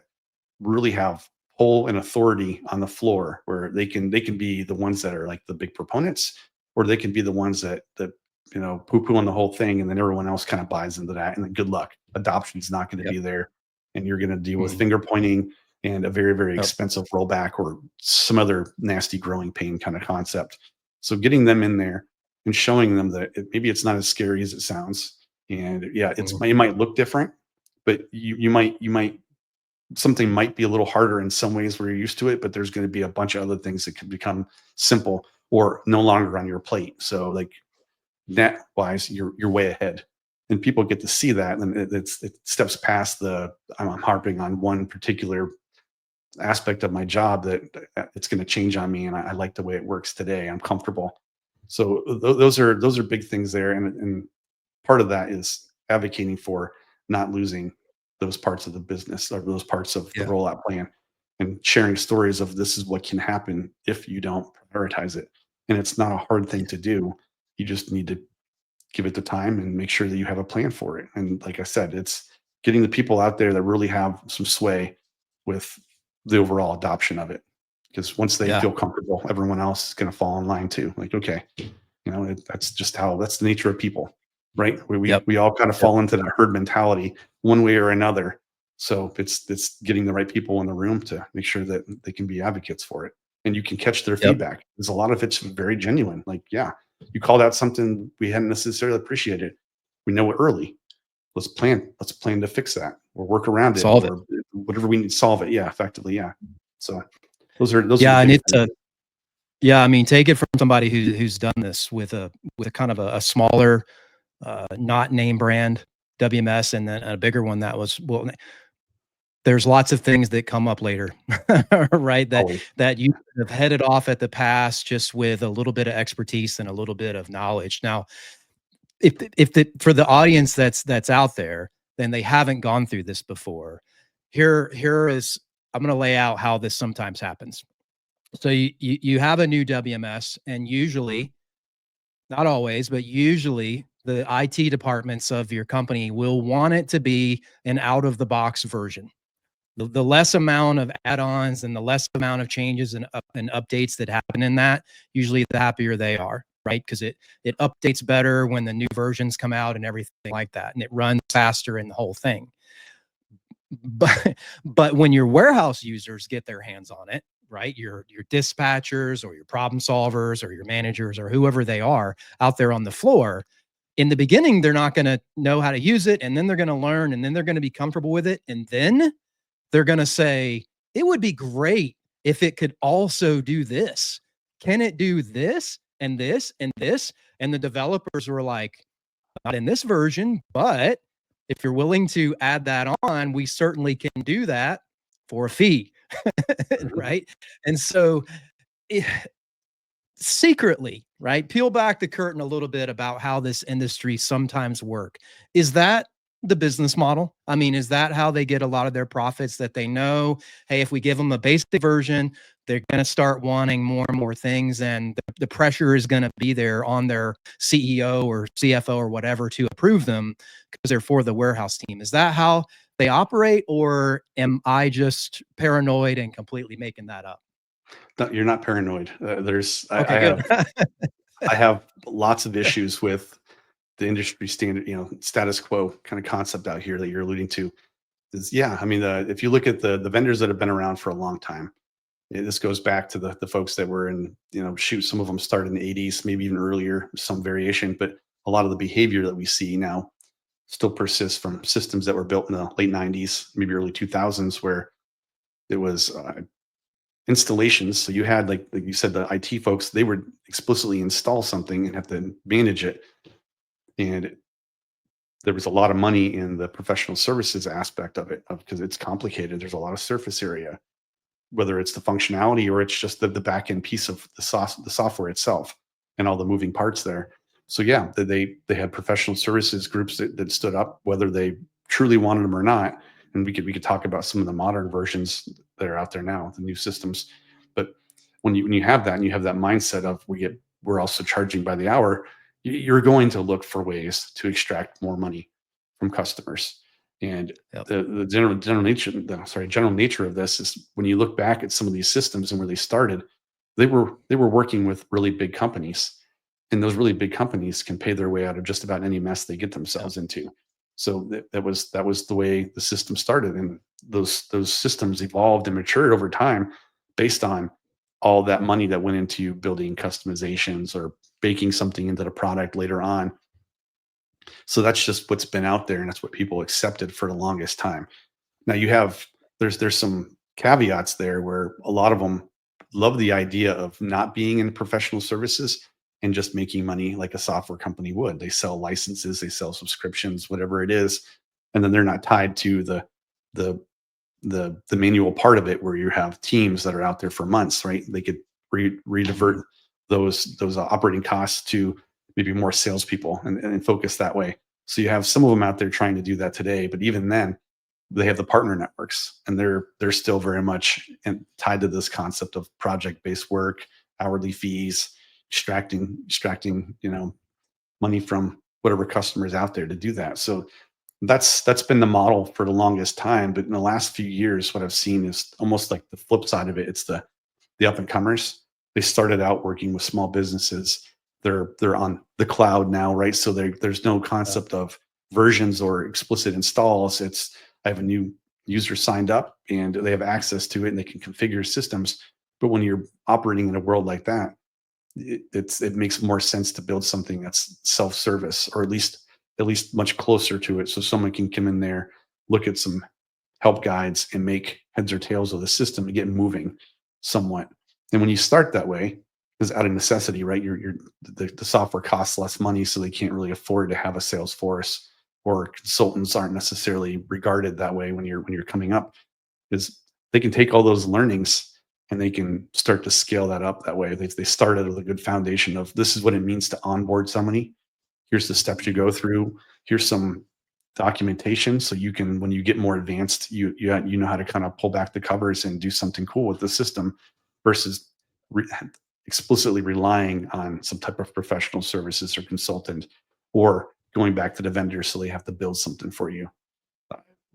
Speaker 2: really have pull and authority on the floor, where they can be the ones that are like the big proponents, or they can be the ones that poo poo on the whole thing, and then everyone else kind of buys into that, and then good luck, adoption's not going to
Speaker 1: Yep.
Speaker 2: be there, and you're going to deal with
Speaker 1: Mhm.
Speaker 2: finger pointing and a very, very
Speaker 1: Yep.
Speaker 2: expensive rollback or some other nasty growing pain kind of concept. So getting them in there and showing them that maybe it's not as scary as it sounds, and yeah,
Speaker 1: Mhm.
Speaker 2: it might look different, but you might something might be a little harder in some ways where you're used to it, but there's going to be a bunch of other things that can become simple or no longer on your plate. So like net wise, you're way ahead, and people get to see that, and it steps past the I'm harping on one particular aspect of my job that it's going to change on me, and I like the way it works today. I'm comfortable. So those are big things there, and part of that is advocating for not losing those parts of the business or those parts of the
Speaker 1: Yeah.
Speaker 2: rollout plan, and sharing stories of this is what can happen if you don't prioritize it. And it's not a hard thing to do. You just need to give it the time and make sure that you have a plan for it. And like I said, it's getting the people out there that really have some sway with the overall adoption of it. Because once they
Speaker 1: Yeah.
Speaker 2: feel comfortable, everyone else is going to fall in line too. Like, okay, that's just that's the nature of people, right? We, we,
Speaker 1: Yep.
Speaker 2: we all kind of
Speaker 1: Yep.
Speaker 2: fall into that herd mentality one way or another. So it's getting the right people in the room to make sure that they can be advocates for it. And you can catch their
Speaker 1: Yep.
Speaker 2: feedback. Because a lot of it's very genuine. Like, yeah, you called out something we hadn't necessarily appreciated. We know it early. Let's plan to fix that or work around it
Speaker 1: Solve it.
Speaker 2: or whatever we need to solve it. Yeah, effectively. Yeah. So those are the
Speaker 1: Yeah, and
Speaker 2: big
Speaker 1: it's
Speaker 2: things.
Speaker 1: a yeah, I mean, take it from somebody who's done this with a kind of a smaller, not name brand WMS, and then a bigger one that was well. There's lots of things that come up later, right?
Speaker 2: Always.
Speaker 1: That you have headed off at the pass just with a little bit of expertise and a little bit of knowledge. Now, if the for the audience that's out there, then they haven't gone through this before. Here is I'm going to lay out how this sometimes happens. So you have a new WMS, and usually, not always, but usually the IT departments of your company will want it to be an out of the box version. The less amount of add-ons and the less amount of changes and updates that happen in that, usually the happier they are, right? Because it updates better when the new versions come out and everything like that, and it runs faster in the whole thing. But when your warehouse users get their hands on it, right? Your dispatchers or your problem solvers or your managers or whoever they are out there on the floor, in the beginning, they're not going to know how to use it, and then they're going to learn, and then they're going to be comfortable with it, and then they're going to say, it would be great if it could also do this. Can it do this and this and this? And the developers were like, not in this version, but if you're willing to add that on, we certainly can do that for a fee.
Speaker 2: Mhm.
Speaker 1: Right. And so eh, secretly, right? Peel back the curtain a little bit about how this industry sometimes work. Is that the business model? I mean, is that how they get a lot of their profits, that they know, hey, if we give them a basic version, they're going to start wanting more and more things, and the pressure is going to be there on their CEO or CFO or whatever to approve them because they're for the warehouse team? Is that how they operate, or am I just paranoid and completely making that up?
Speaker 2: No, you're not paranoid. There's
Speaker 1: Okay, good.
Speaker 2: I have lots of issues with the industry standard, status quo kind of concept out here that you're alluding to. Is yeah, I mean, if you look at the vendors that have been around for a long time, this goes back to the folks that were in, shoot, some of them started in the 80s, maybe even earlier, some variation, but a lot of the behavior that we see now still persists from systems that were built in the late 90s, maybe early 2000s, where it was installations. So you had, like you said, the IT folks, they would explicitly install something and have to manage it. And there was a lot of money in the professional services aspect of it because it's complicated. There's a lot of surface area, whether it's the functionality or it's just the back end piece of the software itself and all the moving parts there. So yeah, they had professional services groups that stood up, whether they truly wanted them or not. And we could talk about some of the modern versions that are out there now, the new systems. But when you have that and you have that mindset of we're also charging by the hour, you're going to look for ways to extract more money from customers. And
Speaker 1: Yep.
Speaker 2: the general nature of this is when you look back at some of these systems and where they started, they were working with really big companies, and those really big companies can pay their way out of just about any mess they get
Speaker 1: Yep.
Speaker 2: themselves into. So that was the way the system started, and those systems evolved and matured over time based on all that money that went into building customizations or baking something into the product later on. So that's just what's been out there, and that's what people accepted for the longest time. Now you have there's some caveats there where a lot of them love the idea of not being in professional services and just making money like a software company would. They sell licenses, they sell subscriptions, whatever it is, and then they're not tied to the the manual part of it where you have teams that are out there for months, right? They could redivert those operating costs to maybe more salespeople and focus that way. So you have some of them out there trying to do that today, but even then, they have the partner networks, and they're still very much tied to this concept of project based work, hourly fees, extracting money from whatever customers out there to do that. So that's been the model for the longest time. But in the last few years, what I've seen is almost like the flip side of it. It's the up and comers. They started out working with small businesses. They're on the cloud now, right? So there's no concept of versions or explicit installs. It's I have a new user signed up and they have access to it and they can configure systems. But when you're operating in a world like that, it makes more sense to build something that's self-service, or at least much closer to it, so someone can come in there, look at some help guides, and make heads or tails of the system to get moving somewhat. And when you start that way, because out of necessity, right? The software costs less money, so they can't really afford to have a sales force, or consultants aren't necessarily regarded that way when you're coming up. Is they can take all those learnings and they can start to scale that up that way. They started with a good foundation of this is what it means to onboard somebody. Here's the steps you go through. Here's some documentation so you can, when you get more advanced, you know how to kind of pull back the covers and do something cool with the system, versus re- explicitly relying on some type of professional services or consultant, or going back to the vendor so they have to build something for you.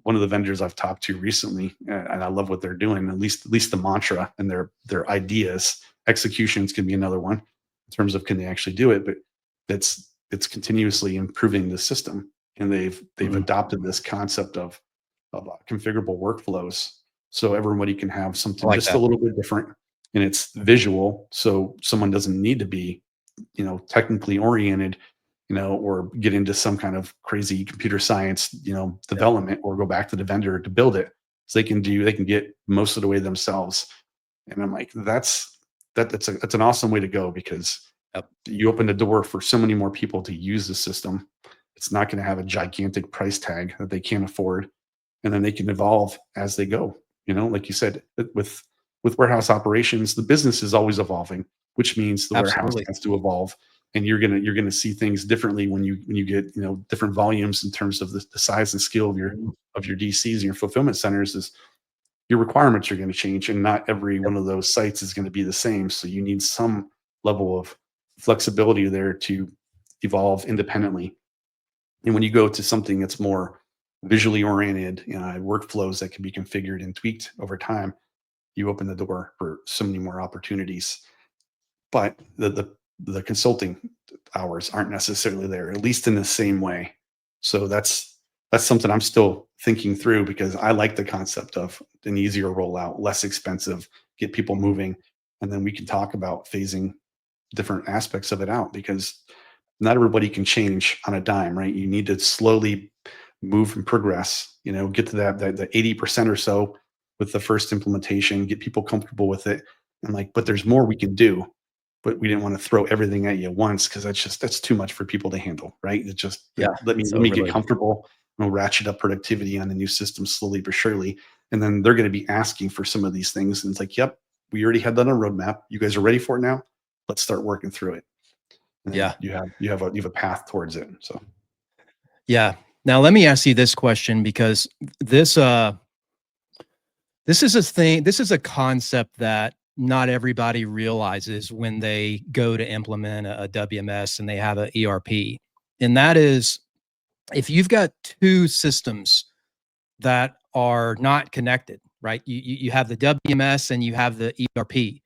Speaker 2: One of the vendors I've talked to recently, and I love what they're doing. At least the mantra and their ideas. Executions can be another one in terms of can they actually do it, but it's continuously improving the system, and they've
Speaker 1: Mhm.
Speaker 2: adopted this concept of configurable workflows, so everybody can have
Speaker 1: I
Speaker 2: something
Speaker 1: like
Speaker 2: just a
Speaker 1: that.
Speaker 2: little bit different, and it's visual, so someone doesn't need to be technically oriented, or get into some kind of crazy computer science,
Speaker 1: Yep.
Speaker 2: development, or go back to the vendor to build it. So they can get most of the way themselves. And I'm like, that's an awesome way to go, because
Speaker 1: Yep.
Speaker 2: you open the door for so many more people to use the system. It's not going to have a gigantic price tag that they can't afford, and then they can evolve as they go. Like you said, with warehouse operations, the business is always evolving, which means the warehouse
Speaker 1: Absolutely.
Speaker 2: has to evolve, and you're gonna see things differently when you get different volumes in terms of the size and scale of your
Speaker 1: Mhm.
Speaker 2: of your DCs and your fulfillment centers. Is your requirements are going to change, and not every
Speaker 1: Yep.
Speaker 2: one of those sites is going to be the same. So you need some level of flexibility there to evolve independently. And when you go to something that's more visually oriented, workflows that can be configured and tweaked over time, you open the door for so many more opportunities. But the consulting hours aren't necessarily there, at least in the same way. So that's something I'm still thinking through, because I like the concept of an easier rollout, less expensive, get people moving, and then we can talk about phasing different aspects of it out, because not everybody can change on a dime, right? You need to slowly move and progress, get to that 80% or so with the first implementation, get people comfortable with it. I'm like, but there's more we can do, but we didn't want to throw everything at you at once because that's too much for people to handle, right? It's just
Speaker 1: Yeah,
Speaker 2: let
Speaker 1: it's
Speaker 2: me get
Speaker 1: overload.
Speaker 2: comfortable. We'll ratchet up productivity on the new system slowly but surely, and then they're going to be asking for some of these things, and it's like, yep, we already had that on a roadmap. You guys are ready for it now. Let's start working through it. And then
Speaker 1: Yeah.
Speaker 2: you have a path towards it. So
Speaker 1: Yeah. Now let me ask you this question, because this this is a thing, this is a concept that not everybody realizes when they go to implement a WMS and they have an ERP. And that is, if you've got two systems that are not connected, right? You have the WMS and you have the ERP.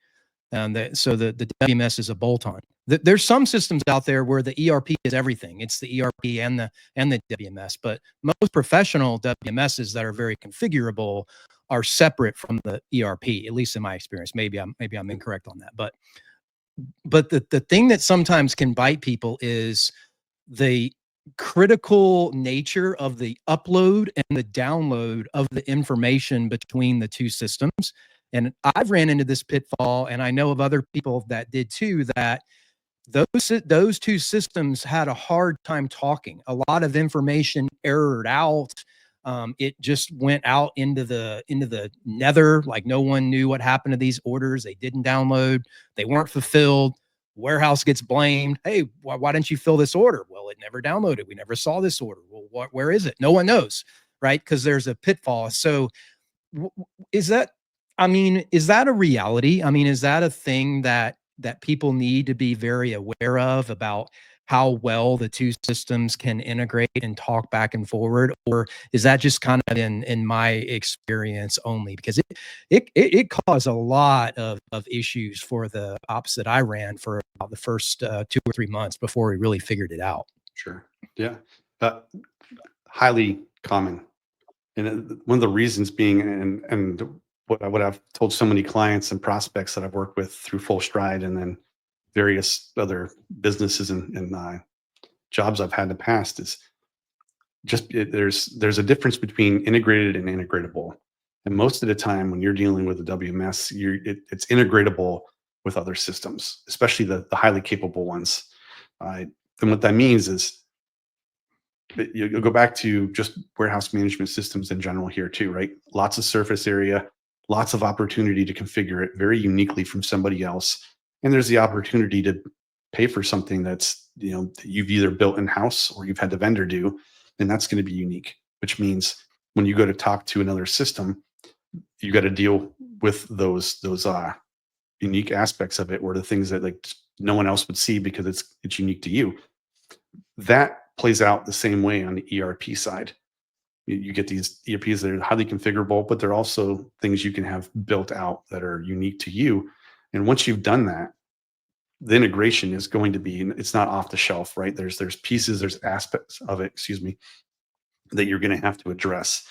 Speaker 1: So the WMS is a bolt-on. There's some systems out there where the ERP is everything. It's the ERP and the WMS. But most professional WMSs that are very configurable are separate from the ERP, at least in my experience. Maybe I'm incorrect on that. But the thing that sometimes can bite people is the critical nature of the upload and the download of the information between the two systems. And I've ran into this pitfall, and I know of other people that did too, that those two systems had a hard time talking. A lot of information errored out. It just went out into the nether. Like, no one knew what happened to these orders. They didn't download. They weren't fulfilled. Warehouse gets blamed. Hey, why didn't you fill this order? Well, it never downloaded. We never saw this order. Well, where is it? No one knows, right? Because there's a pitfall. So is that, I mean, is that a reality? I mean, is that a thing that people need to be very aware of, about how well the two systems can integrate and talk back and forward? Or is that just kind of in my experience only? Because it caused a lot of issues for the ops that I ran for about the first 2 or 3 months before we really figured it out.
Speaker 2: sure, yeah, uh, highly common. And one of the reasons being, and what I've told so many clients and prospects that I've worked with through Fullstride, and then various other businesses and jobs I've had in the past, is just there's a difference between integrated and integratable. And most of the time, when you're dealing with a WMS, it's integratable with other systems, especially the highly capable ones. And what that means is, you'll go back to just warehouse management systems in general here too, right? Lots of surface area, lots of opportunity to configure it very uniquely from somebody else. And there's the opportunity to pay for something that's, that you've either built in house or you've had the vendor do, and that's going to be unique, which means when you go to talk to another system, you got to deal with those unique aspects of it, or the things that, like, no one else would see because it's unique to you. That plays out the same way on the ERP side. You get these ERPs that are highly configurable, but they're also things you can have built out that are unique to you. And once you've done that, the integration is going to be, it's not off the shelf, right? There's pieces, there's aspects of it, excuse me, that you're going to have to address.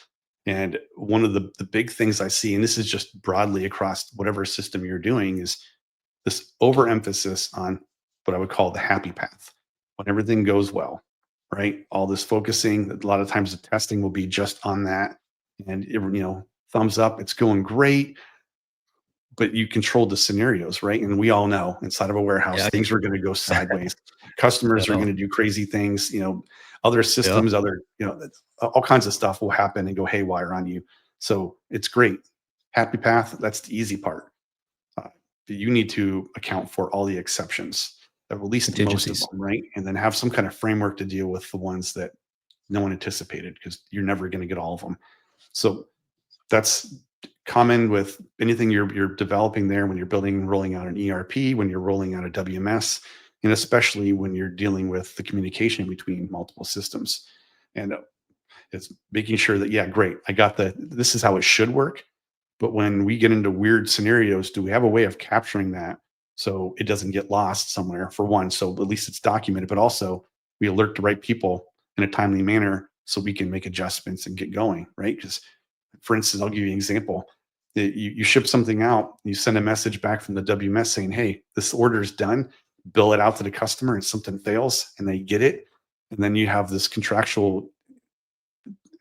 Speaker 2: And one of the big things I see, and this is just broadly across whatever system you're doing, is this overemphasis on what I would call the happy path. When everything goes well, right? All this focusing, a lot of times the testing will be just on that. And thumbs up, it's going great, but you control the scenarios, right? And we all know, inside of a warehouse,
Speaker 1: Yeah.
Speaker 2: things are going to go sideways. Customers are
Speaker 1: Well,
Speaker 2: going to do crazy things, other
Speaker 1: yeah.
Speaker 2: systems, all kinds of stuff will happen and go haywire on you. So it's great. Happy path, that's the easy part. uh, you need to account for all the exceptions, at least most of
Speaker 1: Contingencies.
Speaker 2: them, right? And then have some kind of framework to deal with the ones that no one anticipated, because you're never going to get all of them. So that's common with anything you're developing there, when you're building and rolling out an ERP, when you're rolling out a WMS, and especially when you're dealing with the communication between multiple systems. And it's making sure that, yeah, great, I got this is how it should work. But when we get into weird scenarios, do we have a way of capturing that so it doesn't get lost somewhere, for one, so at least it's documented, but also we alert the right people in a timely manner so we can make adjustments and get going, right? Because, for instance, I'll give you an example. You ship something out, you send a message back from the WMS saying, hey, this order is done, bill it out to the customer, and something fails and they get it. And then you have this contractual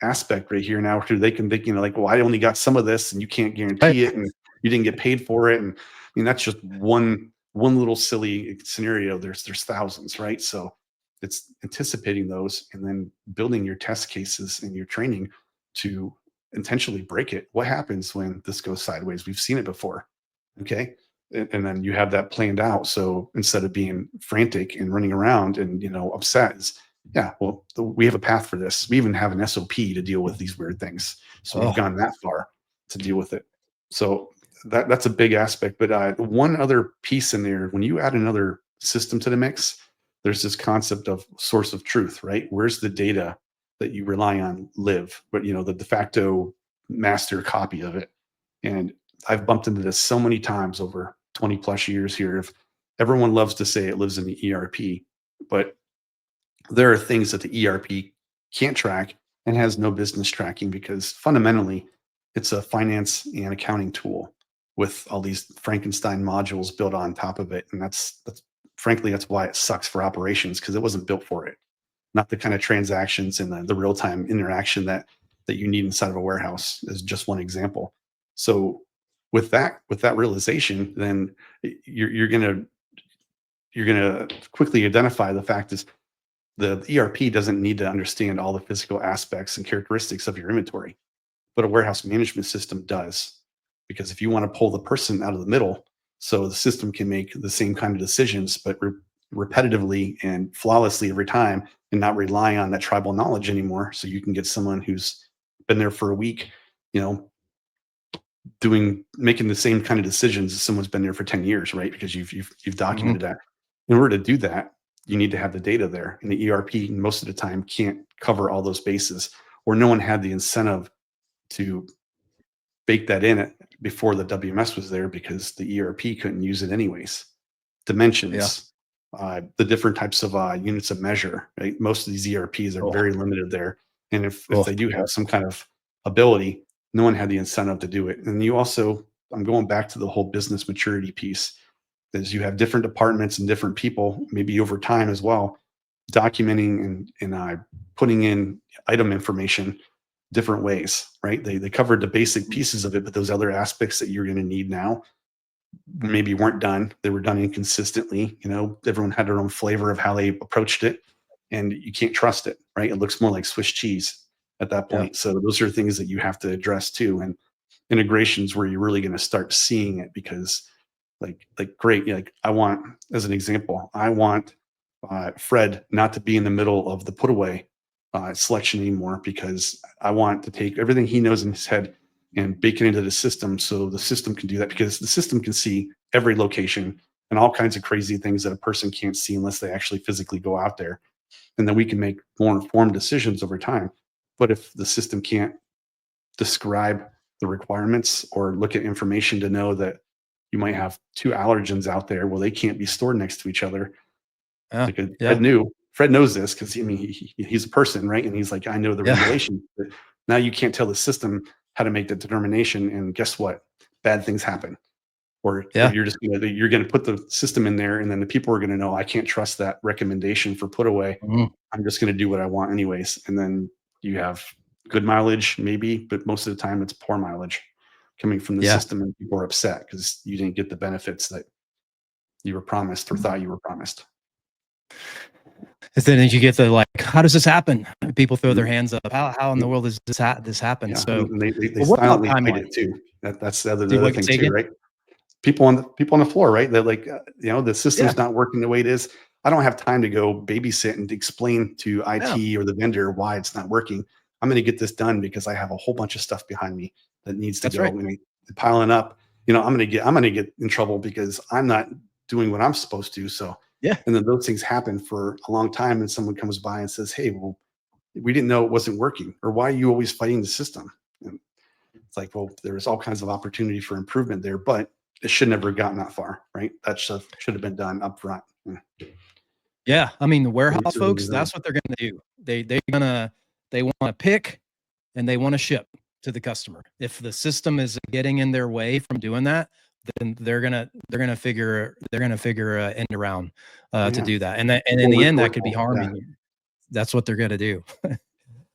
Speaker 2: aspect right here now where they can think, like, well, I only got some of this and you can't
Speaker 1: Right.
Speaker 2: guarantee it and you didn't get paid for it. And I mean, that's just one little silly scenario. There's thousands, right? So it's anticipating those and then building your test cases and your training to intentionally break it. What happens when this goes sideways? We've seen it before. Okay. And then you have that planned out. So instead of being frantic and running around and, upset, yeah, well, we have a path for this. We even have an SOP to deal with these weird things. So we've
Speaker 1: Oh,
Speaker 2: gone that far to deal with it. So that's a big aspect. But one other piece in there, when you add another system to the mix, there's this concept of source of truth, right? Where's the data that you rely on live? But the de facto master copy of it. And I've bumped into this so many times over 20 plus years here. If everyone loves to say it lives in the ERP, but there are things that the ERP can't track and has no business tracking because fundamentally it's a finance and accounting tool with all these Frankenstein modules built on top of it. And that's frankly, that's why it sucks for operations, because it wasn't built for it. Not the kind of transactions and the real-time interaction that you need inside of a warehouse, is just one example. So with that realization, then you're gonna quickly identify the fact is the ERP doesn't need to understand all the physical aspects and characteristics of your inventory, but a warehouse management system does. Because if you want to pull the person out of the middle so the system can make the same kind of decisions, but repetitively and flawlessly every time, and not rely on that tribal knowledge anymore, so you can get someone who's been there for a week, you know, making the same kind of decisions as someone's been there for 10 years, right? Because you've documented that. In order to do that, you need to have the data there. And the ERP most of the time can't cover all those bases, or no one had the incentive to bake that in before the WMS was there, because the ERP couldn't use it anyways.
Speaker 1: Yeah.
Speaker 2: Dimensions, the different types of units of measure, right? Most of these ERPs are
Speaker 1: Oh,
Speaker 2: very limited there. And if
Speaker 1: oh,
Speaker 2: they do have some kind of ability, no one had the incentive to do it. And you also, I'm going back to the whole business maturity piece, is you have different departments and different people, maybe over time as well, documenting and putting in item information different ways, right? They covered the basic pieces of it, but those other aspects that you're going to need now maybe weren't done. They were done inconsistently. Everyone had their own flavor of how they approached it, and you can't trust it, right? It looks more like Swiss cheese at that
Speaker 1: yeah.
Speaker 2: point. So those are things that you have to address too. And integrations where you're really going to start seeing it, because like great, like I want, as an example, I want Fred not to be in the middle of the put away selection anymore, because I want to take everything he knows in his head and bake it into the system, so the system can do that, because the system can see every location and all kinds of crazy things that a person can't see unless they actually physically go out there. And then we can make more informed decisions over time. But if the system can't describe the requirements or look at information to know that you might have two allergens out there, well, they can't be stored next to each other.
Speaker 1: Yeah.
Speaker 2: Like
Speaker 1: Yeah.
Speaker 2: Fred knows this, because he's a person, right? And he's like, I know the
Speaker 1: Yeah.
Speaker 2: regulation. But now you can't tell the system how to make the determination, and guess what? Bad things happen. Or
Speaker 1: Yeah.
Speaker 2: you're gonna put the system in there, and then the people are gonna know, I can't trust that recommendation for put away.
Speaker 1: Mhm.
Speaker 2: I'm just gonna do what I want anyways. And then you have good mileage, maybe, but most of the time it's poor mileage coming from the
Speaker 1: Yeah.
Speaker 2: system, and people are upset because you didn't get the benefits that you were promised or thought you were promised.
Speaker 1: And then you get the, like, how does this happen? People throw their
Speaker 2: Mhm.
Speaker 1: hands up. How in the world does this happen?
Speaker 2: Yeah,
Speaker 1: So,
Speaker 2: and they
Speaker 1: but what about
Speaker 2: silently fight
Speaker 1: timeline?
Speaker 2: it too. That's the
Speaker 1: Do
Speaker 2: other
Speaker 1: what?
Speaker 2: thing
Speaker 1: Say
Speaker 2: too,
Speaker 1: again?
Speaker 2: right? People on the floor, right? They're like, the
Speaker 1: Yeah.
Speaker 2: system's not working the way it is. I don't have time to go babysit and explain to
Speaker 1: Yeah.
Speaker 2: IT or the vendor why it's not working. I'm going to get this done because I have a whole bunch of stuff behind me that needs to
Speaker 1: That's
Speaker 2: go,
Speaker 1: right.
Speaker 2: and piling up. I'm going to get in trouble because I'm not doing what I'm supposed to. So,
Speaker 1: Yeah.
Speaker 2: and then those things happen for a long time, and someone comes by and says, "Hey, well, we didn't know it wasn't working, or why are you always fighting the system?" And it's like, well, there was all kinds of opportunity for improvement there, but it should never have gotten that far, right? That stuff should have been done up front.
Speaker 1: Yeah. I mean, the warehouse
Speaker 2: It's really
Speaker 1: folks,
Speaker 2: designed.
Speaker 1: that's what they're gonna do. They wanna pick and they wanna ship to the customer. If the system is getting in their way from doing that, then they're gonna figure a end around
Speaker 2: Oh
Speaker 1: to
Speaker 2: yeah,
Speaker 1: do that. And in
Speaker 2: we'll
Speaker 1: the end, that
Speaker 2: report
Speaker 1: could be
Speaker 2: all. Yeah.
Speaker 1: harming you. That's what they're gonna do.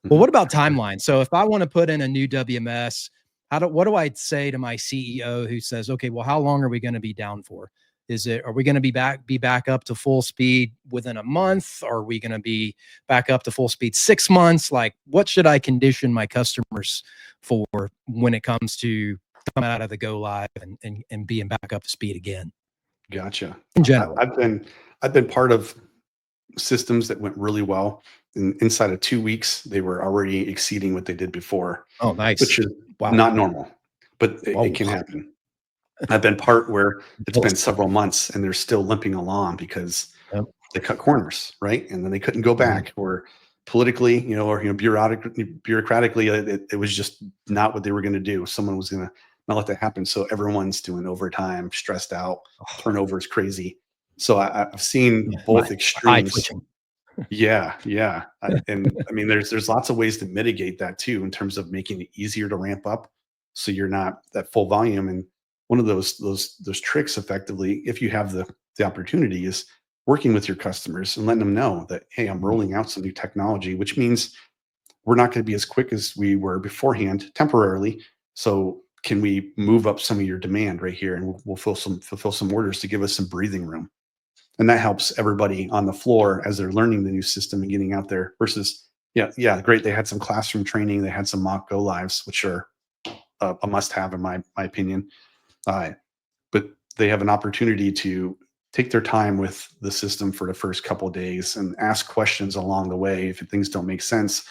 Speaker 1: Well,
Speaker 2: Mhm.
Speaker 1: what about timeline? So if I want to put in a new WMS, what do I say to my CEO who says, okay, well, how long are we going to be down for? Are we going to be back up to full speed within a month? Are we going to be back up to full speed 6 months? Like, what should I condition my customers for when it comes to coming out of the go live and being back up to speed again
Speaker 2: Gotcha.
Speaker 1: in
Speaker 2: I,
Speaker 1: general?
Speaker 2: I've been part of systems that went really well. And inside of 2 weeks, they were already exceeding what they did before,
Speaker 1: Oh, nice.
Speaker 2: which is
Speaker 1: Wow.
Speaker 2: not normal, but it
Speaker 1: Whoa.
Speaker 2: can happen. I've been part where it's been
Speaker 1: Jealous.
Speaker 2: several months and they're still limping along because
Speaker 1: Yep.
Speaker 2: they cut corners, right? And then they couldn't go
Speaker 1: Mhm.
Speaker 2: back, or politically, or bureaucratically, it was just not what they were going to do. Someone was going to not let that happen. So everyone's doing overtime, stressed out, turnover is crazy. So I've seen
Speaker 1: Yeah,
Speaker 2: both
Speaker 1: my eye
Speaker 2: extremes.
Speaker 1: twitching.
Speaker 2: Yeah, yeah. And I mean, there's lots of ways to mitigate that too, in terms of making it easier to ramp up, so you're not at full volume. And one of those tricks, effectively, if you have the opportunity, is working with your customers and letting them know that, hey, I'm
Speaker 1: Mhm.
Speaker 2: rolling out some new technology, which means we're not going to be as quick as we were beforehand temporarily. So can we move up some of your demand right here, and we'll fulfill some orders to give us some breathing room. And that helps everybody on the floor as they're learning the new system and getting out there, versus, yeah, great, they had some classroom training, they had some mock go lives, which are a must have in my opinion. uh, but they have an opportunity to take their time with the system for the first couple of days and ask questions along the way if things don't make sense,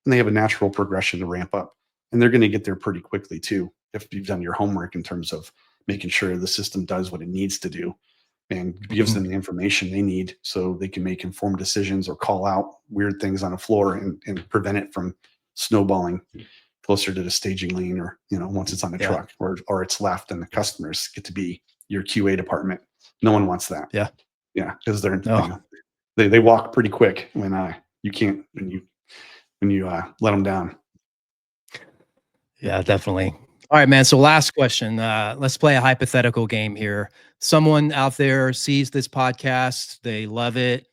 Speaker 2: and they have a natural progression to ramp up. And they're going to get there pretty quickly too, if you've done your homework in terms of making sure the system does what it needs to do and gives
Speaker 1: Mhm.
Speaker 2: them the information they need so they can make informed decisions or call out weird things on the floor, and prevent it from snowballing closer to the staging lane, or once it's on the
Speaker 1: Yeah.
Speaker 2: truck, or it's left and the customers get to be your QA department. No one wants that.
Speaker 1: Yeah.
Speaker 2: Yeah, because they're
Speaker 1: No.
Speaker 2: they walk pretty quick when you can't when you let them down.
Speaker 1: Yeah, definitely. All right, man. So last question. Let's play a hypothetical game here. Someone out there sees this podcast, they love it,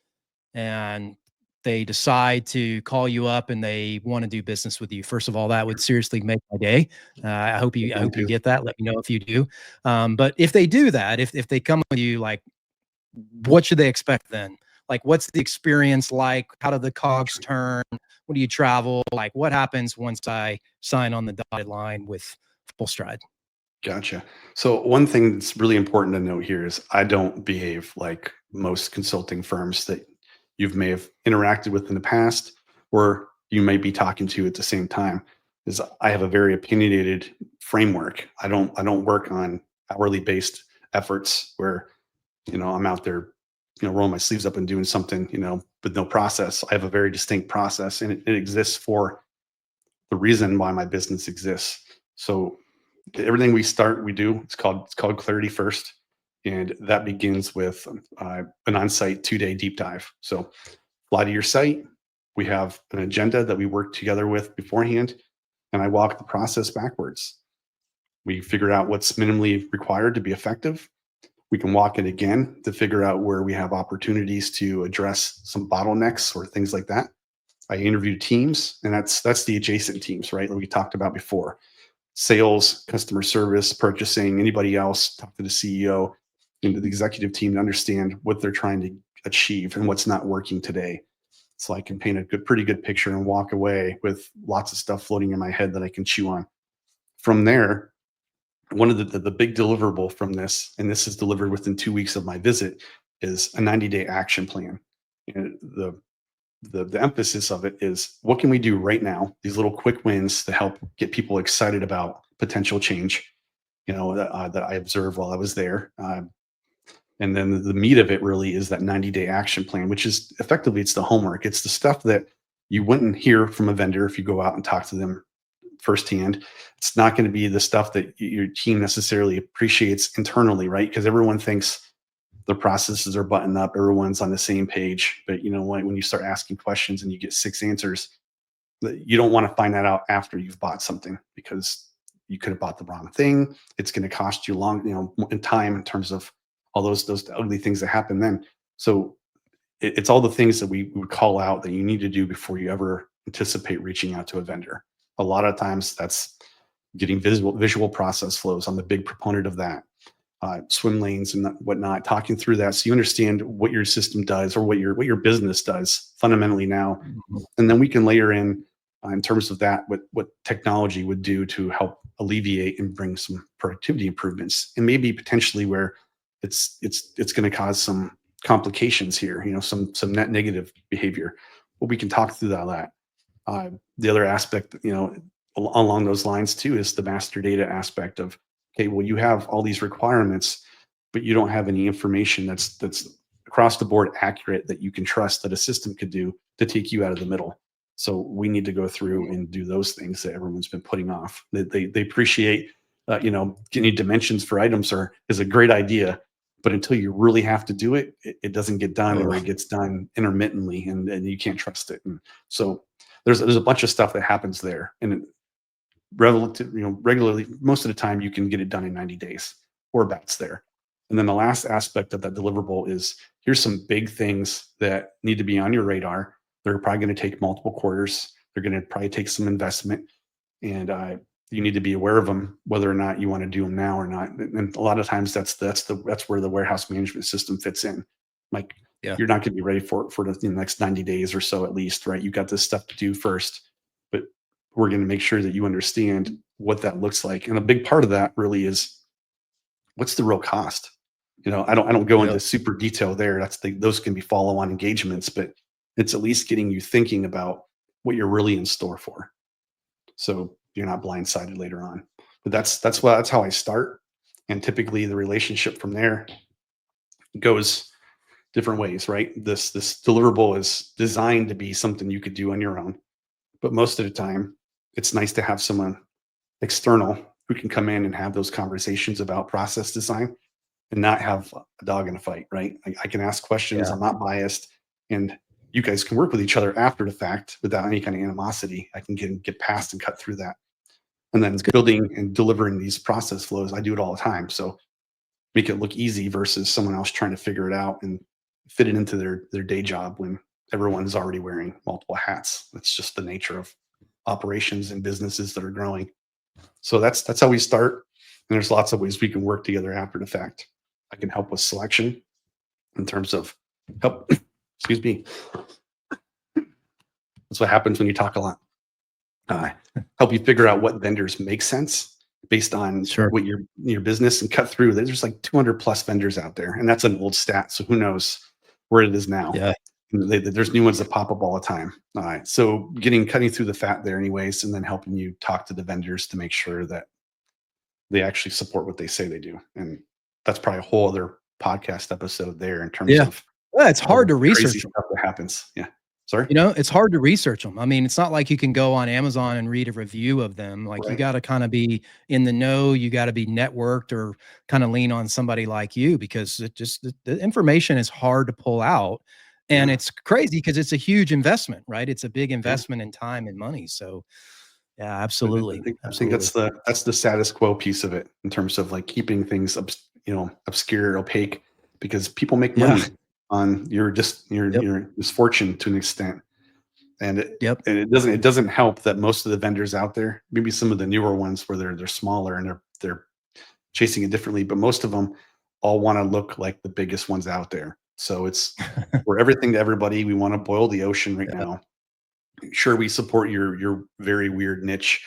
Speaker 1: and they decide to call you up and they want to do business with you. First of all, that would seriously make my day. I hope you
Speaker 2: It's
Speaker 1: I
Speaker 2: mine
Speaker 1: hope you
Speaker 2: too.
Speaker 1: get that. Let me know if you do. But if they do that, if they come with you, like, what should they expect then? Like, what's the experience like? How do the cogs turn? When do you travel? Like, what happens once I sign on the dotted line with Fullstride?
Speaker 2: Gotcha. So one thing that's really important to note here is I don't behave like most consulting firms that you may have interacted with in the past, or you may be talking to at the same time. Is I have a very opinionated framework. I don't work on hourly based efforts where I'm out there rolling my sleeves up and doing something with no process. I have a very distinct process, and it exists for the reason why my business exists. So everything we do, it's called Clarity First, and that begins with an on-site 2-day deep dive. So fly to your site. We have an agenda that we work together with beforehand, and I walk the process backwards. We figure out what's minimally required to be effective. We can walk it again to figure out where we have opportunities to address some bottlenecks or things like that. I interview teams, and that's the adjacent teams, right? That we talked about before: sales, customer service, purchasing, anybody else. Talk to the CEO and the executive team to understand what they're trying to achieve and what's not working today. So I can paint a pretty good picture and walk away with lots of stuff floating in my head that I can chew on. From there, one of the big deliverable from this, and this is delivered within 2 weeks of my visit, is a 90-day action plan. And the emphasis of it is, what can we do right now? These little quick wins to help get people excited about potential change, that I observed while I was there. And then the meat of it really is that 90-day action plan, which is effectively, it's the homework. It's the stuff that you wouldn't hear from a vendor if you go out and talk to them firsthand. It's not going to be the stuff that your team necessarily appreciates internally, right? Because everyone thinks their processes are buttoned up, everyone's on the same page. But you know what? When you start asking questions and you get 6 answers, you don't want to find that out after you've bought something, because you could have bought the wrong thing. It's going to cost you long, in time, in terms of all those ugly things that happen then. So it's all the things that we would call out that you need to do before you ever anticipate reaching out to a vendor. A lot of times that's getting visual process flows. I'm a big proponent of that. Swim lanes and whatnot, talking through that so you understand what your system does or what your business does fundamentally now, and then we can layer in terms of that what technology would do to help alleviate and bring some productivity improvements, and maybe potentially where it's going to cause some complications here, some net negative behavior. But we can talk through that. The other aspect, along those lines too, is the master data aspect of, okay, well, you have all these requirements, but you don't have any information that's across the board accurate that you can trust that a system could do to take you out of the middle. So we need to go through and do those things that everyone's been putting off. They appreciate, getting dimensions for items is a great idea, but until you really have to do it, it doesn't get done, or it gets done intermittently, and you can't trust it. And so there's a bunch of stuff that happens there, and regularly, most of the time you can get it done in 90 days or abouts there. And then the last aspect of that deliverable is, here's some big things that need to be on your radar. They're probably going to take multiple quarters. They're going to probably take some investment, and you need to be aware of them, whether or not you want to do them now or not. And a lot of times that's where the warehouse management system fits in. Like, you're not going to be ready for the next 90 days or so, at least, right? You got this stuff to do first, but we're going to make sure that you understand what that looks like. And a big part of that really is, what's the real cost? I don't go into super detail there. Those can be follow-on engagements, but it's at least getting you thinking about what you're really in store for, so you're not blindsided later on. But that's how I start, and typically the relationship from there goes different ways, right? This deliverable is designed to be something you could do on your own, but most of the time it's nice to have someone external who can come in and have those conversations about process design and not have a dog in a fight, right? I can ask questions. I'm not biased, and you guys can work with each other after the fact without any kind of animosity. I can get past and cut through that. And then building and delivering these process flows, I do it all the time. So make it look easy versus someone else trying to figure it out and fit it into their day job when everyone's already wearing multiple hats. That's just the nature of operations and businesses that are growing. So that's how we start. And there's lots of ways we can work together after the fact. I can help with selection in terms of help. Excuse me. That's what happens when you talk a lot. Help you figure out what vendors make sense based on what your business, and cut through. There's like 200 plus vendors out there, and that's an old stat. So who knows where it is now? Yeah. There's new ones that pop up all the time. All right. So cutting through the fat there anyways, and then helping you talk to the vendors to make sure that they actually support what they say they do. And that's probably a whole other podcast episode there in terms of
Speaker 1: it's hard to research
Speaker 2: stuff that happens. Yeah. Sorry.
Speaker 1: It's hard to research them. I mean, it's not like you can go on Amazon and read a review of them. Like, you got to kind of be in the know. You got to be networked, or kind of lean on somebody like you, because the information is hard to pull out. And it's crazy because it's a huge investment, right? It's a big investment in time and money. So yeah, absolutely.
Speaker 2: I think that's the status quo piece of it, in terms of like keeping things obscure, opaque, because people make money on your misfortune to an extent. And it doesn't help that most of the vendors out there, maybe some of the newer ones where they're smaller and they're chasing it differently, but most of them all want to look like the biggest ones out there. So we're everything to everybody. We want to boil the ocean right now. Sure, we support your very weird niche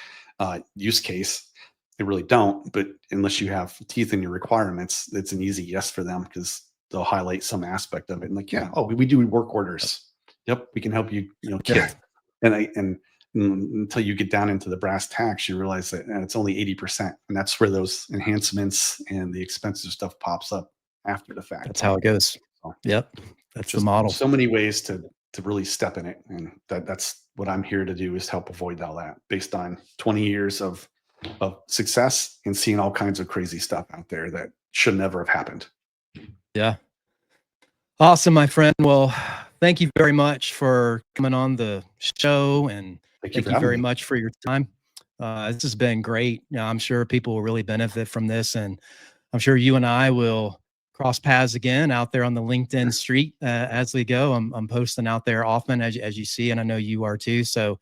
Speaker 2: use case. They really don't, but unless you have teeth in your requirements, it's an easy yes for them, because they'll highlight some aspect of it and like, we do work orders. Yep, we can help you, kit. And until you get down into the brass tacks, you realize that it's only 80%, and that's where those enhancements and the expensive stuff pops up after the fact.
Speaker 1: That's how it goes. So, that's the model.
Speaker 2: So many ways to really step in it, and that's what I'm here to do, is help avoid all that, based on 20 years of success and seeing all kinds of crazy stuff out there that should never have happened.
Speaker 1: Yeah. Awesome, my friend. Well, thank you very much for coming on the show, and thank you very much for your time. This has been great. I'm sure people will really benefit from this, and I'm sure you and I will cross paths again out there on the LinkedIn street as we go. I'm posting out there often, as you see, and I know you are too. So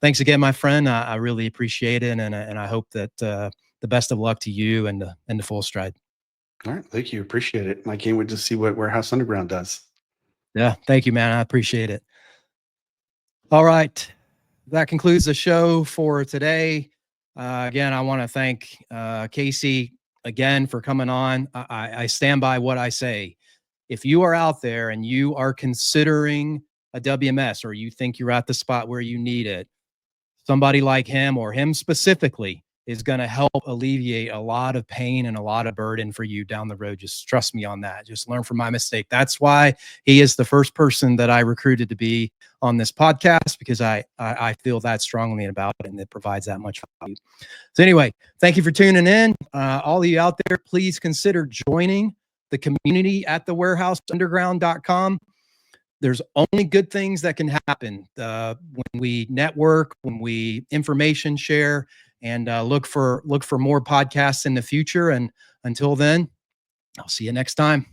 Speaker 1: thanks again, my friend. I really appreciate it, and I hope that the best of luck to you and the Fullstride.
Speaker 2: All right. Thank you. Appreciate it. I can't wait to see what Warehouse Underground does.
Speaker 1: Yeah, thank you, man. I appreciate it. All right, that concludes the show for today. Again, I want to thank Casey again for coming on. I stand by what I say. If you are out there and you are considering a WMS, or you think you're at the spot where you need it, somebody like him, or him specifically, is going to help alleviate a lot of pain and a lot of burden for you down the road. Just trust me on that. Just learn from my mistake. That's why he is the first person that I recruited to be on this podcast, because I feel that strongly about it, and it provides that much value. So anyway, thank you for tuning in. All of you out there, please consider joining the community at thewarehouseunderground.com. There's only good things that can happen when we network, when we information share, and look for more podcasts in the future. And until then, I'll see you next time.